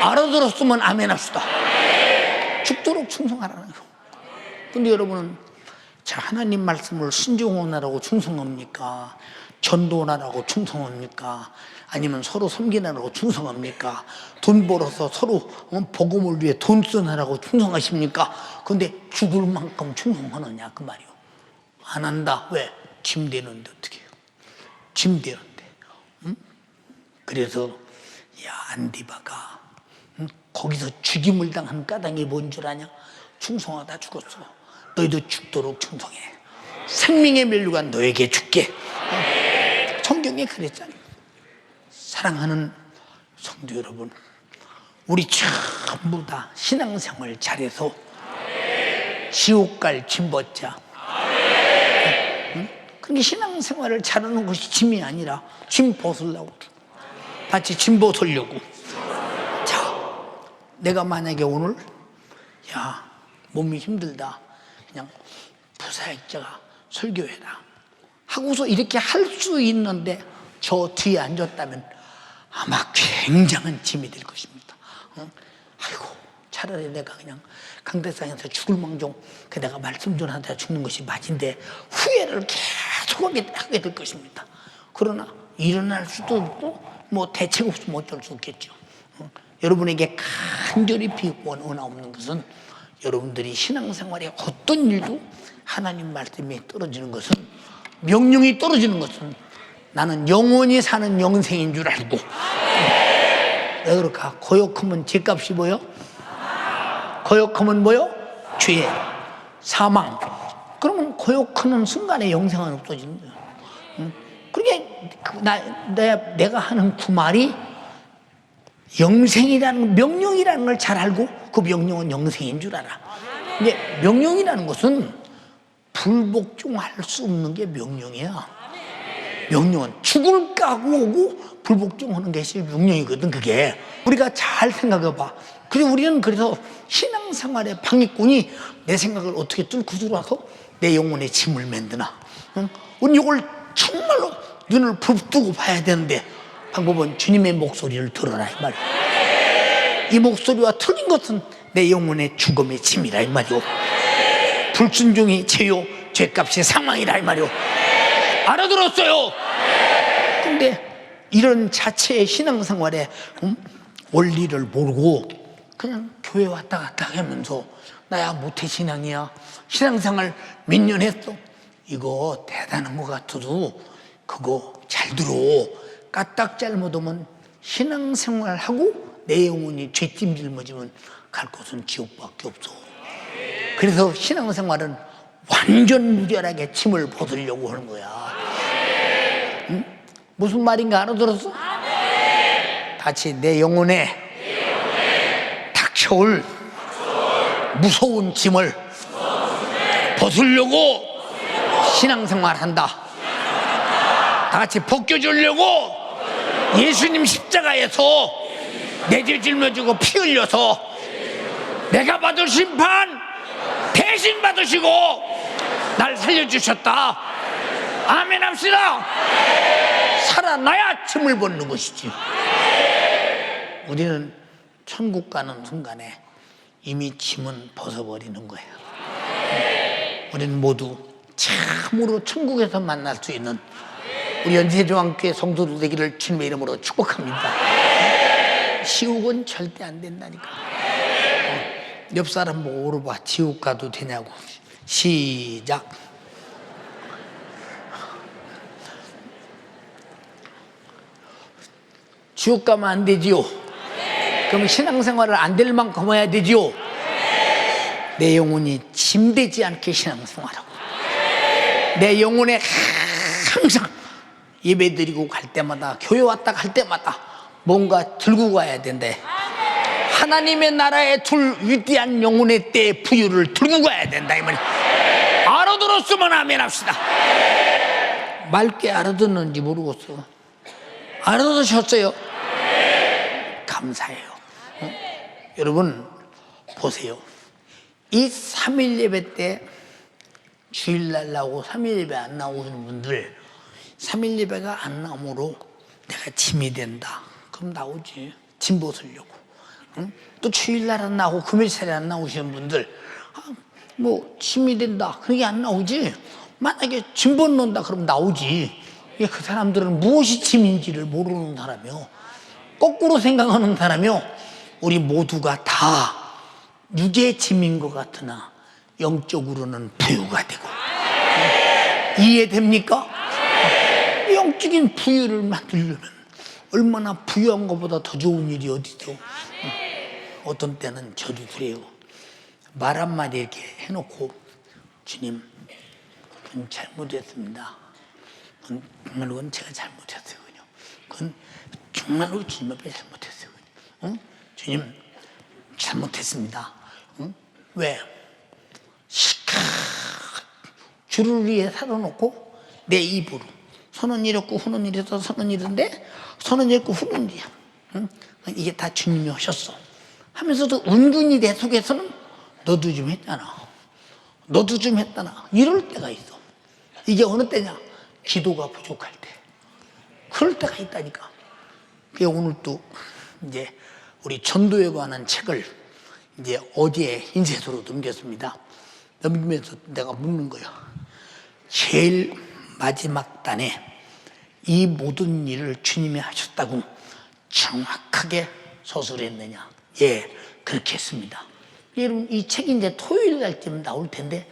알아들었으면 아멘 합시다. 죽도록 충성하라는 거예요. 근데 여러분은 자, 하나님 말씀을 순종하라고 충성합니까? 전도하라고 충성합니까? 아니면 서로 섬기라고 충성합니까? 돈 벌어서 서로 복음을 위해 돈 쓰느라고 충성하십니까? 근데 죽을 만큼 충성하느냐 그 말이요. 안 한다. 왜? 짐 되는데 어떻게 해요? 짐 되는데. 그래서 야 안디바가 거기서 죽임을 당한 까닭이 뭔 줄 아냐? 충성하다 죽었어. 너희도 죽도록 충성해. 생명의 멸류가 너에게 죽게. 성경에 그랬잖아요. 사랑하는 성도 여러분, 우리 전부 다 신앙생활 잘해서 지옥 갈 짐 벗자. 그러니까 신앙생활을 잘하는 것이 짐이 아니라 짐 벗으려고. 마치 짐 벗으려고. 자, 내가 만약에 오늘 야 몸이 힘들다. 그냥 부사역자가 설교해라 하고서 이렇게 할 수 있는데 저 뒤에 앉았다면 아마 굉장한 짐이 될 것입니다. 아이고 차라리 내가 그냥 강대상에서 죽을 망정 내가 말씀 좀 하다 죽는 것이 맞은데 후회를 계속하게 하게 될 것입니다. 그러나 일어날 수도 없고 뭐 대책 없으면 어쩔 수 없겠죠. 여러분에게 간절히 원하는 것은 여러분들이 신앙생활에 어떤 일도 하나님 말씀이 떨어지는 것은 명령이 떨어지는 것은 나는 영원히 사는 영생인 줄 알고. 왜 그럴까? 거역하면 죄값이 뭐요? 거역하면 뭐요? 죄, 사망. 그러면 거역하는 순간에 영생은 없어지는 거예요. 그러니까 내가 하는 그 말이 영생이라는 명령이라는 걸 잘 알고 그 명령은 영생인 줄 알아. 근데 명령이라는 것은 불복종할 수 없는 게 명령이야. 명령은 죽을 까고 오고 불복종하는 것이 명령이거든. 그게 우리가 잘 생각해봐. 그리고 우리는 그래서 신앙생활의 방해꾼이 내 생각을 어떻게 뚫고 들어와서 내 영혼의 짐을 만드나. 우리 이걸 정말로 눈을 부릅뜨고 봐야 되는데 방법은 주님의 목소리를 들어라 이 말이야. 이 목소리와 틀린 것은 내 영혼의 죽음의 짐이라 이 말이오. 불순종이 죄요, 죄값이 사망이라 이 말이오. 알아들었어요? 근데 이런 자체의 신앙생활에 원리를 모르고 그냥 교회 왔다 갔다 하면서 나야 모태신앙이야, 신앙생활 몇 년 했어. 이거 대단한 것 같아도 그거 잘 들어. 까딱 잘못하면 신앙생활하고 내 영혼이 죄짐 짊어지면 갈 곳은 지옥밖에 없어. 그래서 신앙생활은 완전 무결하게 짐을 벗으려고 하는 거야. 응? 무슨 말인가 알아들었어? 같이 내 영혼에 닥쳐올 무서운 짐을 벗으려고 신앙생활 한다. 다 같이 벗겨주려고 예수님 십자가에서 내 죄 짊어지고 피 흘려서 내가 받을 심판 대신 받으시고 날 살려주셨다. 아멘 합시다. 살아나야 짐을 벗는 것이지. 우리는 천국 가는 순간에 이미 짐은 벗어버리는 거예요. 우리는 모두 참으로 천국에서 만날 수 있는 우리 연세조항교회 성도들 되기를 주님의 이름으로 축복합니다. 지옥은 절대 안 된다니까. 옆 사람 보고 물어봐. 지옥 가도 되냐고. 시작. 지옥 가면 안 되지요. 그럼 신앙생활을 안 될 만큼 해야 되지요. 내 영혼이 짐되지 않게 신앙생활하고 내 영혼에 항상 예배드리고 갈 때마다 교회 왔다 갈 때마다 뭔가 들고 가야 된대. 하나님의 나라에 둘 위대한 영혼의 때 부유를 들고 가야 된다 이 말이야. 알아들었으면 아멘 합시다. 맑게 알아듣는지 모르겠어. 알아들으셨어요? 감사해요. 여러분 보세요. 이 3일 예배 때 주일날 나오고 3일 예배 안 나오는 분들 3일 예배가 안 나오므로 내가 짐이 된다. 그럼 나오지. 짐 벗으려고. 응? 또 주일날 안 나오고 금요일날에 안 나오시는 분들 뭐 짐이 된다. 그게 안 나오지. 만약에 짐 벗는다 그럼 나오지. 그 사람들은 무엇이 짐인지를 모르는 사람이요. 거꾸로 생각하는 사람이요. 우리 모두가 다 육의 짐인 것 같으나 영적으로는 부유가 되고. 이해됩니까? 영적인 부유를 만들려면 얼마나 부유한 것보다 더 좋은 일이 어디 있어. 어떤 때는 저도 그래요. 말 한마디 이렇게 해놓고 주님 그건 잘못했습니다. 정말로 그건 제가 잘못했어요. 그건 정말로 주님 앞에 잘못했어요. 응? 주님 잘못했습니다. 응? 왜? 주를 위해 살아놓고 내 입으로 선은 이렇고 후는 이래서 선은 이런데 선은 이렇고 후는 이야. 응? 이게 다 주님이 하셨어. 하면서도 은근히 내 속에서는 너도 좀 했잖아. 너도 좀 했잖아. 이럴 때가 있어. 이게 어느 때냐? 기도가 부족할 때. 그럴 때가 있다니까. 그게 오늘 또 이제 우리 전도에 관한 책을 이제 어제 인쇄소로 넘겼습니다. 넘기면서 내가 묻는 거야. 제일 마지막 단에 이 모든 일을 주님이 하셨다고 정확하게 서술했느냐? 예, 그렇게 했습니다. 여러분 이 책이 이제 토요일 날쯤 나올 텐데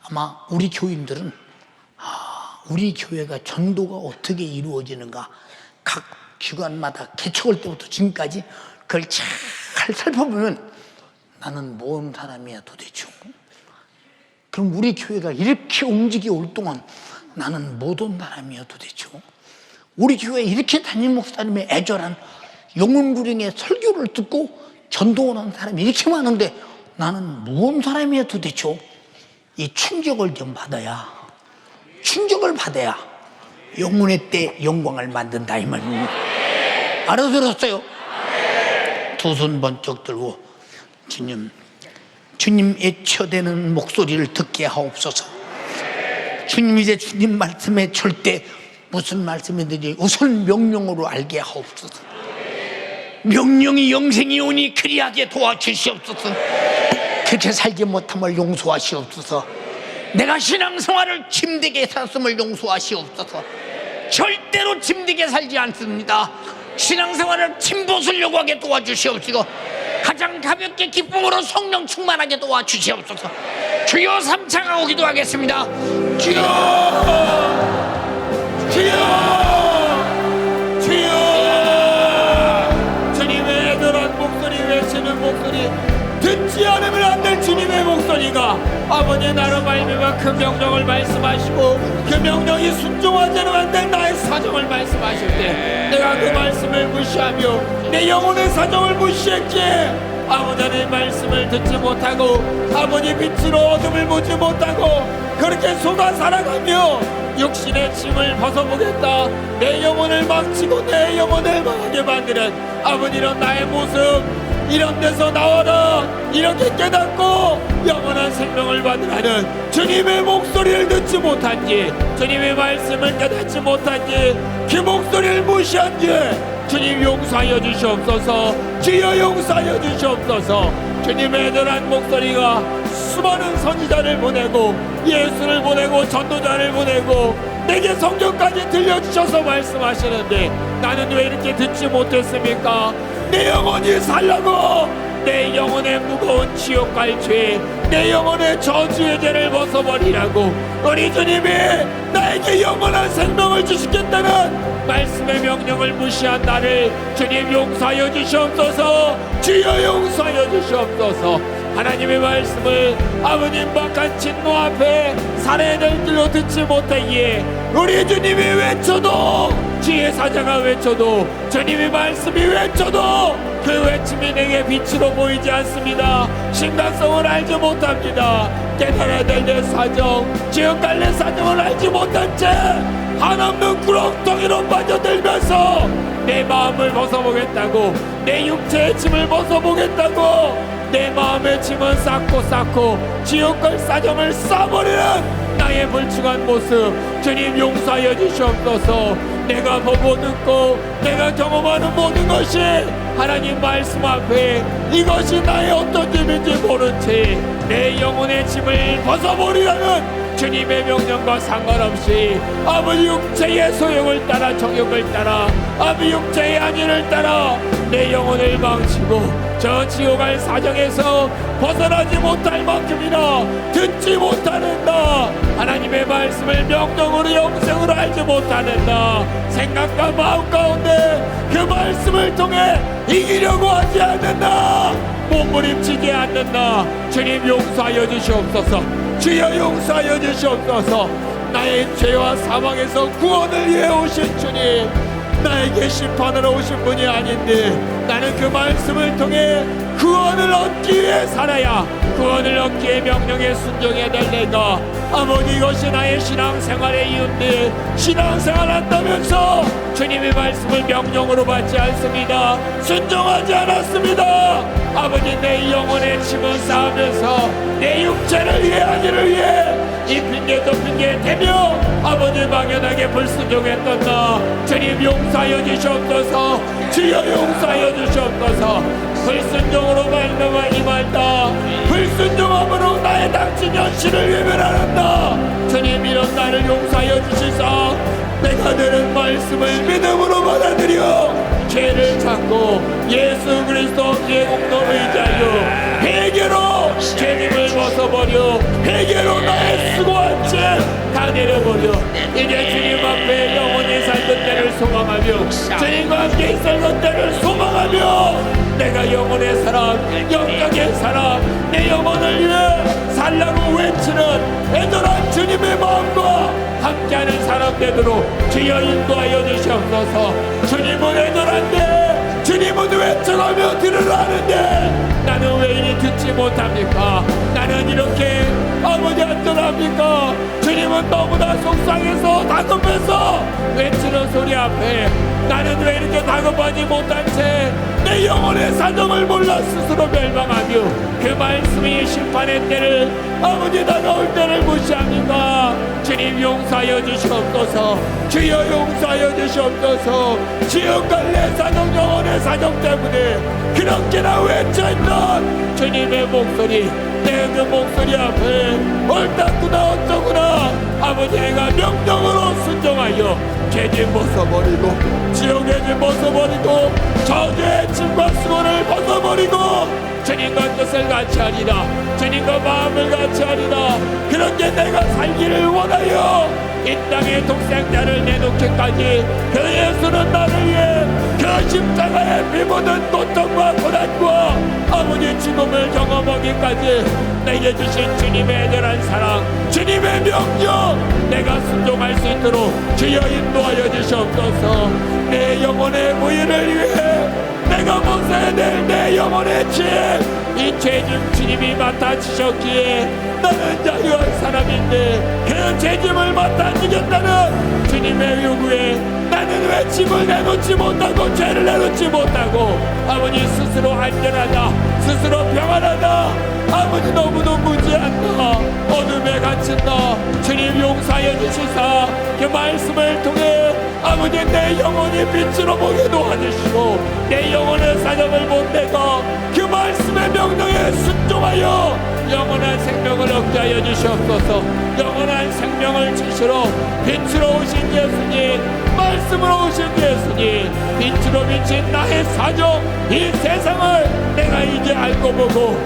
아마 우리 교인들은 우리 교회가 전도가 어떻게 이루어지는가 각 기관마다 개척할 때부터 지금까지 그걸 잘 살펴보면 나는 뭔 사람이야 도대체. 그럼 우리 교회가 이렇게 움직여 올 동안 나는 못온 사람이야 도대체. 우리 교회에 이렇게 담임 목사님의 애절한 영혼구령의 설교를 듣고 전도하는 사람이 이렇게 많은데 나는 뭔 사람이야 도대체. 이 충격을 좀 받아야 영혼의 때 영광을 만든다 이 말이에요. 알아들었어요? 두 손 번쩍 들고 주님 애처되는 목소리를 듣게 하옵소서. 주님 이제 주님 말씀에 절대 무슨 말씀이든지 우선 명령으로 알게 하옵소서. 명령이 영생이 오니 그리하게 도와주시옵소서. 그렇게 살지 못함을 용서하시옵소서. 내가 신앙생활을 짐되게 살았음을 용서하시옵소서. 절대로 짐되게 살지 않습니다. 신앙생활을 짐 벗으려고 하게 도와주시옵소서. 가장 가볍게 기쁨으로 성령 충만하게 도와주시옵소서. 주여 삼창하고 기도하겠습니다. 주여, 주여, 주여. 주님의 애절한 목소리, 외치는 목소리, 듣지 않으면 안 될 주님의 목소리가 아버지 나로 말미암아 그 명령을 말씀하시고 그 명령이 순종하지 않으면 안 될 나의 사정을 말씀하실 때 내가 그 말씀을 무시하며 내 영혼의 사정을 무시했기에 아버지 하나님의 말씀을 듣지 못하고 아버지 빛으로 어둠을 보지 못하고 그렇게 속아 살아가며 육신의 짐을 벗어보겠다, 내 영혼을 망치고 내 영혼을 망하게 만드는 아버지 이런 나의 모습, 이런 데서 나와라 이렇게 깨닫고 영원한 생명을 받으라는 주님의 목소리를 듣지 못한지, 주님의 말씀을 깨닫지 못한지, 그 목소리를 무시한지 주님 용서하여 주시옵소서. 주여 용서하여 주시옵소서. 주님의 애절한 목소리가 수많은 선지자를 보내고 예수를 보내고 전도자를 보내고 내게 성경까지 들려주셔서 말씀하시는데 나는 왜 이렇게 듣지 못했습니까? 내 영혼이 살라고 내 영혼의 무거운 지옥 갈 죄, 내 영혼의 저주의 죄를 벗어버리라고 우리 주님이 나에게 영원한 생명을 주시겠다는 말씀의 명령을 무시한 나를 주님 용서하여 주시옵소서. 주여 용서하여 주시옵소서. 하나님의 말씀을 아버님 박한 진노 앞에 살해될 길로 듣지 못하기에 우리 주님이 외쳐도, 주의 사자가 외쳐도, 주님의 말씀이 외쳐도 그 외침이 내게 빛으로 보이지 않습니다. 심각성을 알지 못합니다. 깨달아야 될 내 사정, 지옥 갈 내 사정을 알지 못한 채 한없는 구렁텅이로 빠져들면서 내 마음을 벗어보겠다고, 내 육체의 짐을 벗어보겠다고 내 마음의 짐은 쌓고 지옥 갈 사정을 싸버리는 나의 불충한 모습 주님 용서하여 주시옵소서. 내가 보고 듣고 내가 경험하는 모든 것이 하나님 말씀 앞에 이것이 나의 어떤 짐인지 모른 채 내 영혼의 짐을 벗어버리라는 주님의 명령과 상관없이 아버지 육체의 소욕을 따라 정욕을 따라 아버지 육체의 안위를 따라 내 영혼을 망치고 저 지옥할 사정에서 벗어나지 못할 만큼이나 듣지 못하는 나, 하나님의 말씀을 명령으로 영생으로 알지 못하는 나, 생각과 마음 가운데 그 말씀을 통해 이기려고 하지 않는 나, 몸부림치지 않는 나, 주님 용서하여 주시옵소서. 주여 용서하여 주시옵소서. 나의 죄와 사망에서 구원을 위해 오신 주님, 나에게 심판하러 오신 분이 아닌데 나는 그 말씀을 통해 구원을 얻기 위해 살아야 구원을 얻기에 명령에 순종해야 될 내가 아버지 이것이 나의 신앙생활의 이유인데 신앙생활 한다면서 주님의 말씀을 명령으로 받지 않습니다. 순종하지 않았습니다. 아버지 내 영혼의 짐을 쌓으면서 내 육체를 위해 아기를 위해 이 핑계 또 핑계 대며 아버지 막연하게 불순종했던 나 주님 용서하여 주시옵소서. 주여 용서하여 주시옵소서. 불순종으로 말미암아 임한다. 불순종함으로 나의 닥친 현실을 외면하는 나 주님 이런 나를 용서하여 주시사 내가 들은 말씀을 믿음으로 받아들여 죄를 찾고 예수 그리스도 죄 공로 의지하여 회개로 죄짐을 벗어버려 회개로 나의 수고한 죄 다 내려버려 이제 주님 앞에 영원히 살던 때를 소망하며 주님과 함께 있었던 때를 소망하며 내가 영혼의 사람 영적의 사람 내 영혼을 위해 살라고 외치는 애절한 주님의 마음과 함께하는 사람 되도록 주여 인도하여 주시옵소서. 주님은 애절한데 주님은 외쳐가며 들으라 하는데 나는 왜 이리 듣지 못합니까? 나는 이렇게 아버지 안전합니까? 주님은 너무나 속상해서 다급해서 외치는 소리 앞에 나는 왜 이렇게 다급하지 못한 채 내 영혼의 사정을 몰라 스스로 멸망하며 그 말씀이 심판의 때를 아버지 다가올 때를 무시합니까? 주님 용서하여 주시옵소서. 주여 용서하여 주시옵소서. 지옥 갈 내 사정 영혼의 사정 때문에 그렇게나 외쳐있던 주님의 목소리 내 그 목소리 앞에 옳다구나 어쩌구나 아버지 내가 명령으로 순종하여 죄짐 벗어버리고 지옥의 짐 벗어버리고 저주의 짐과 수고를 벗어버리고 주님과 뜻을 같이 하리라. 주님과 마음을 같이 하리라. 그렇게 내가 살기를 원하여 이 땅에 독생자를 내놓기까지 그 예수는 나를 위해 그 십자가에 피 묻은 고통과 고난과 아버지 죽음을 경험하기까지 내게 주신 주님의 애절한 사랑, 주님의 명령, 내가 순종할 수 있도록 주여 인도하여 주시옵소서. 내 영혼의 부위를 위해 내가 벗어야 될 내 영혼의 죄, 이 죄짐 주님이 맡아주셨기에 나는 자유한 사람인데 그 죄짐을 맡아주겠다는 주님의 요구에 나는 왜 짐을 내놓지 못하고 죄를 내놓지 못하고 아버지 스스로 안전하다, 스스로 평안하다, 아버지 너무도 무지한다, 어둠에 갇힌다. 주님 용서하여 주시사 그 말씀을 통해 아버지 내 영혼이 빛으로 보게 도와주시고 내 영혼의 사정을 못내가 그 말씀의 명령에 순종하여 영원한 생명을 얻게 하여 주시옵소서. 영원한 생명을 주시러 빛으로 오신 예수님, 말씀으로 오신 예수님, 빛으로 비친 나의 사정, 이 세상을 내가 이제 알고 보고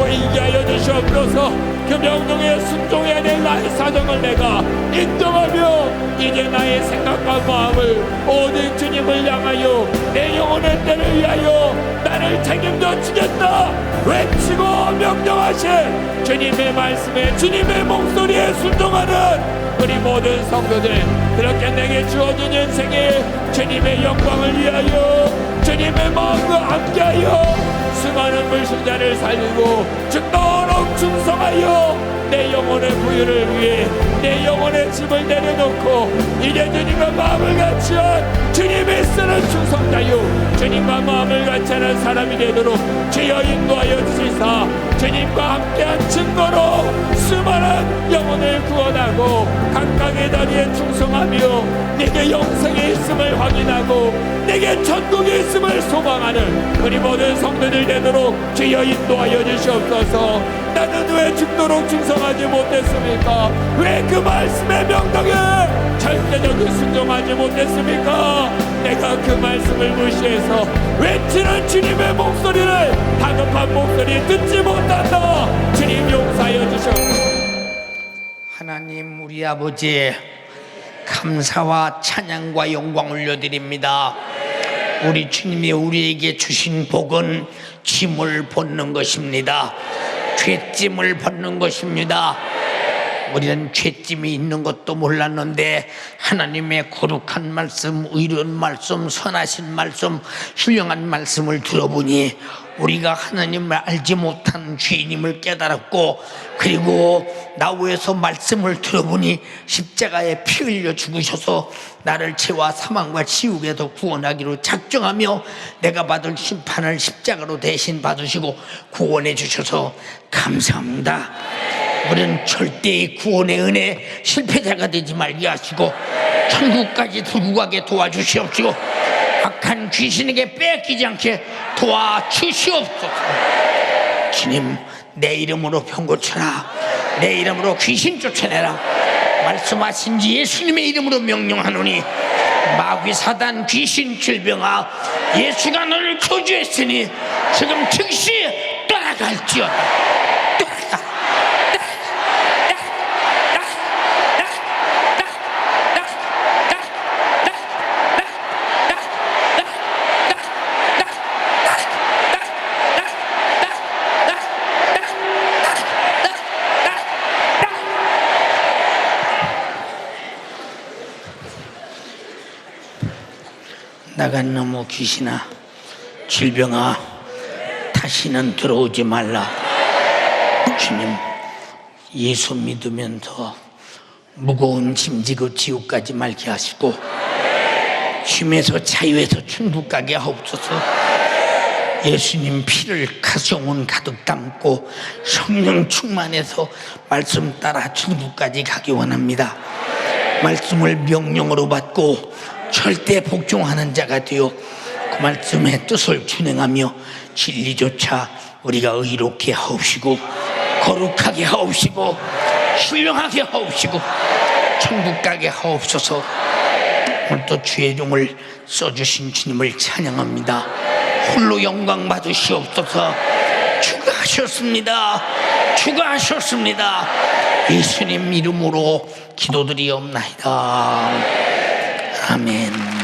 이게 하여 주시옵소서. 그 명령에 순종해야 될 나의 사정을 내가 인정하며 이제 나의 생각과 마음을 오직 주님을 향하여 내 영혼의 때를 위하여 나를 책임져 주겠다 외치고 명령하신 주님의 말씀에 주님의 목소리에 순종하는 우리 모든 성도들, 그렇게 내게 주어진 인생에 주님의 영광을 위하여 주님의 마음과 함께하여 수많은 불신자를 살리고 죽도록 충성하여 내 영혼의 부유를 위해 내 영혼의 짐을 내려놓고 이제 주님과 마음을 같이한 주님이 쓰는 충성자요 주님과 마음을 같이하는 사람이 되도록 주여 인도하여 주시사 주님과 함께한 증거로 수많은 영혼을 구원하고 각각의 자리에 충성하며 내게 영생이 있음을 확인하고 내게 천국이 있음을 소망하는 우리 모든 성도들 되도록 주여 인도하여 주시옵소서. 나는 왜 죽도록 충성하지 못했습니까? 왜 그 말씀의 명령에 절대적으로 순종하지 못했습니까? 내가 그 말씀을 무시해서 외치는 주님의 목소리를 다급한 목소리 듣지 못한다. 주님 용서하여 주시옵소서. 하나님 우리 아버지, 감사와 찬양과 영광 올려드립니다. 우리 주님이 우리에게 주신 복은 짐을 벗는 것입니다. 죄짐을 벗는 것입니다. 우리는 죄짐이 있는 것도 몰랐는데 하나님의 거룩한 말씀, 의로운 말씀, 선하신 말씀, 훌륭한 말씀을 들어보니 우리가 하나님을 알지 못한 죄인임을 깨달았고, 그리고 나우에서 말씀을 들어보니 십자가에 피 흘려 죽으셔서 나를 죄와 사망과 지옥에서 구원하기로 작정하며 내가 받을 심판을 십자가로 대신 받으시고 구원해 주셔서 감사합니다. 우리는 절대의 구원의 은혜 실패자가 되지 말게 하시고 천국까지 들고 가게 도와주시옵시고 악한 귀신에게 뺏기지 않게 도와주시옵소서. 주님, 내 이름으로 병 고쳐라, 내 이름으로 귀신 쫓아내라 말씀하신 지 예수님의 이름으로 명령하노니 마귀 사단 귀신 질병아, 예수가 너를 저주했으니 지금 즉시 떠나갈지어다. 나간 놈의 귀신아, 질병아, 다시는 들어오지 말라. 주님, 예수 믿으면서 무거운 짐 지고 지옥까지 말게 하시고 힘에서 자유에서 천국 가게 하옵소서. 예수님 피를 가정온 가득 담고 성령 충만해서 말씀 따라 천국까지 가기 원합니다. 말씀을 명령으로 받고 절대 복종하는 자가 되어 그 말씀의 뜻을 준행하며 진리조차 우리가 의롭게 하옵시고 거룩하게 하옵시고 훌륭하게 하옵시고 천국 가게 하옵소서. 오늘 또 주의 종을 써주신 주님을 찬양합니다. 홀로 영광 받으시옵소서. 추가하셨습니다. 추가하셨습니다. 예수님 이름으로 기도드리옵나이다. 아멘.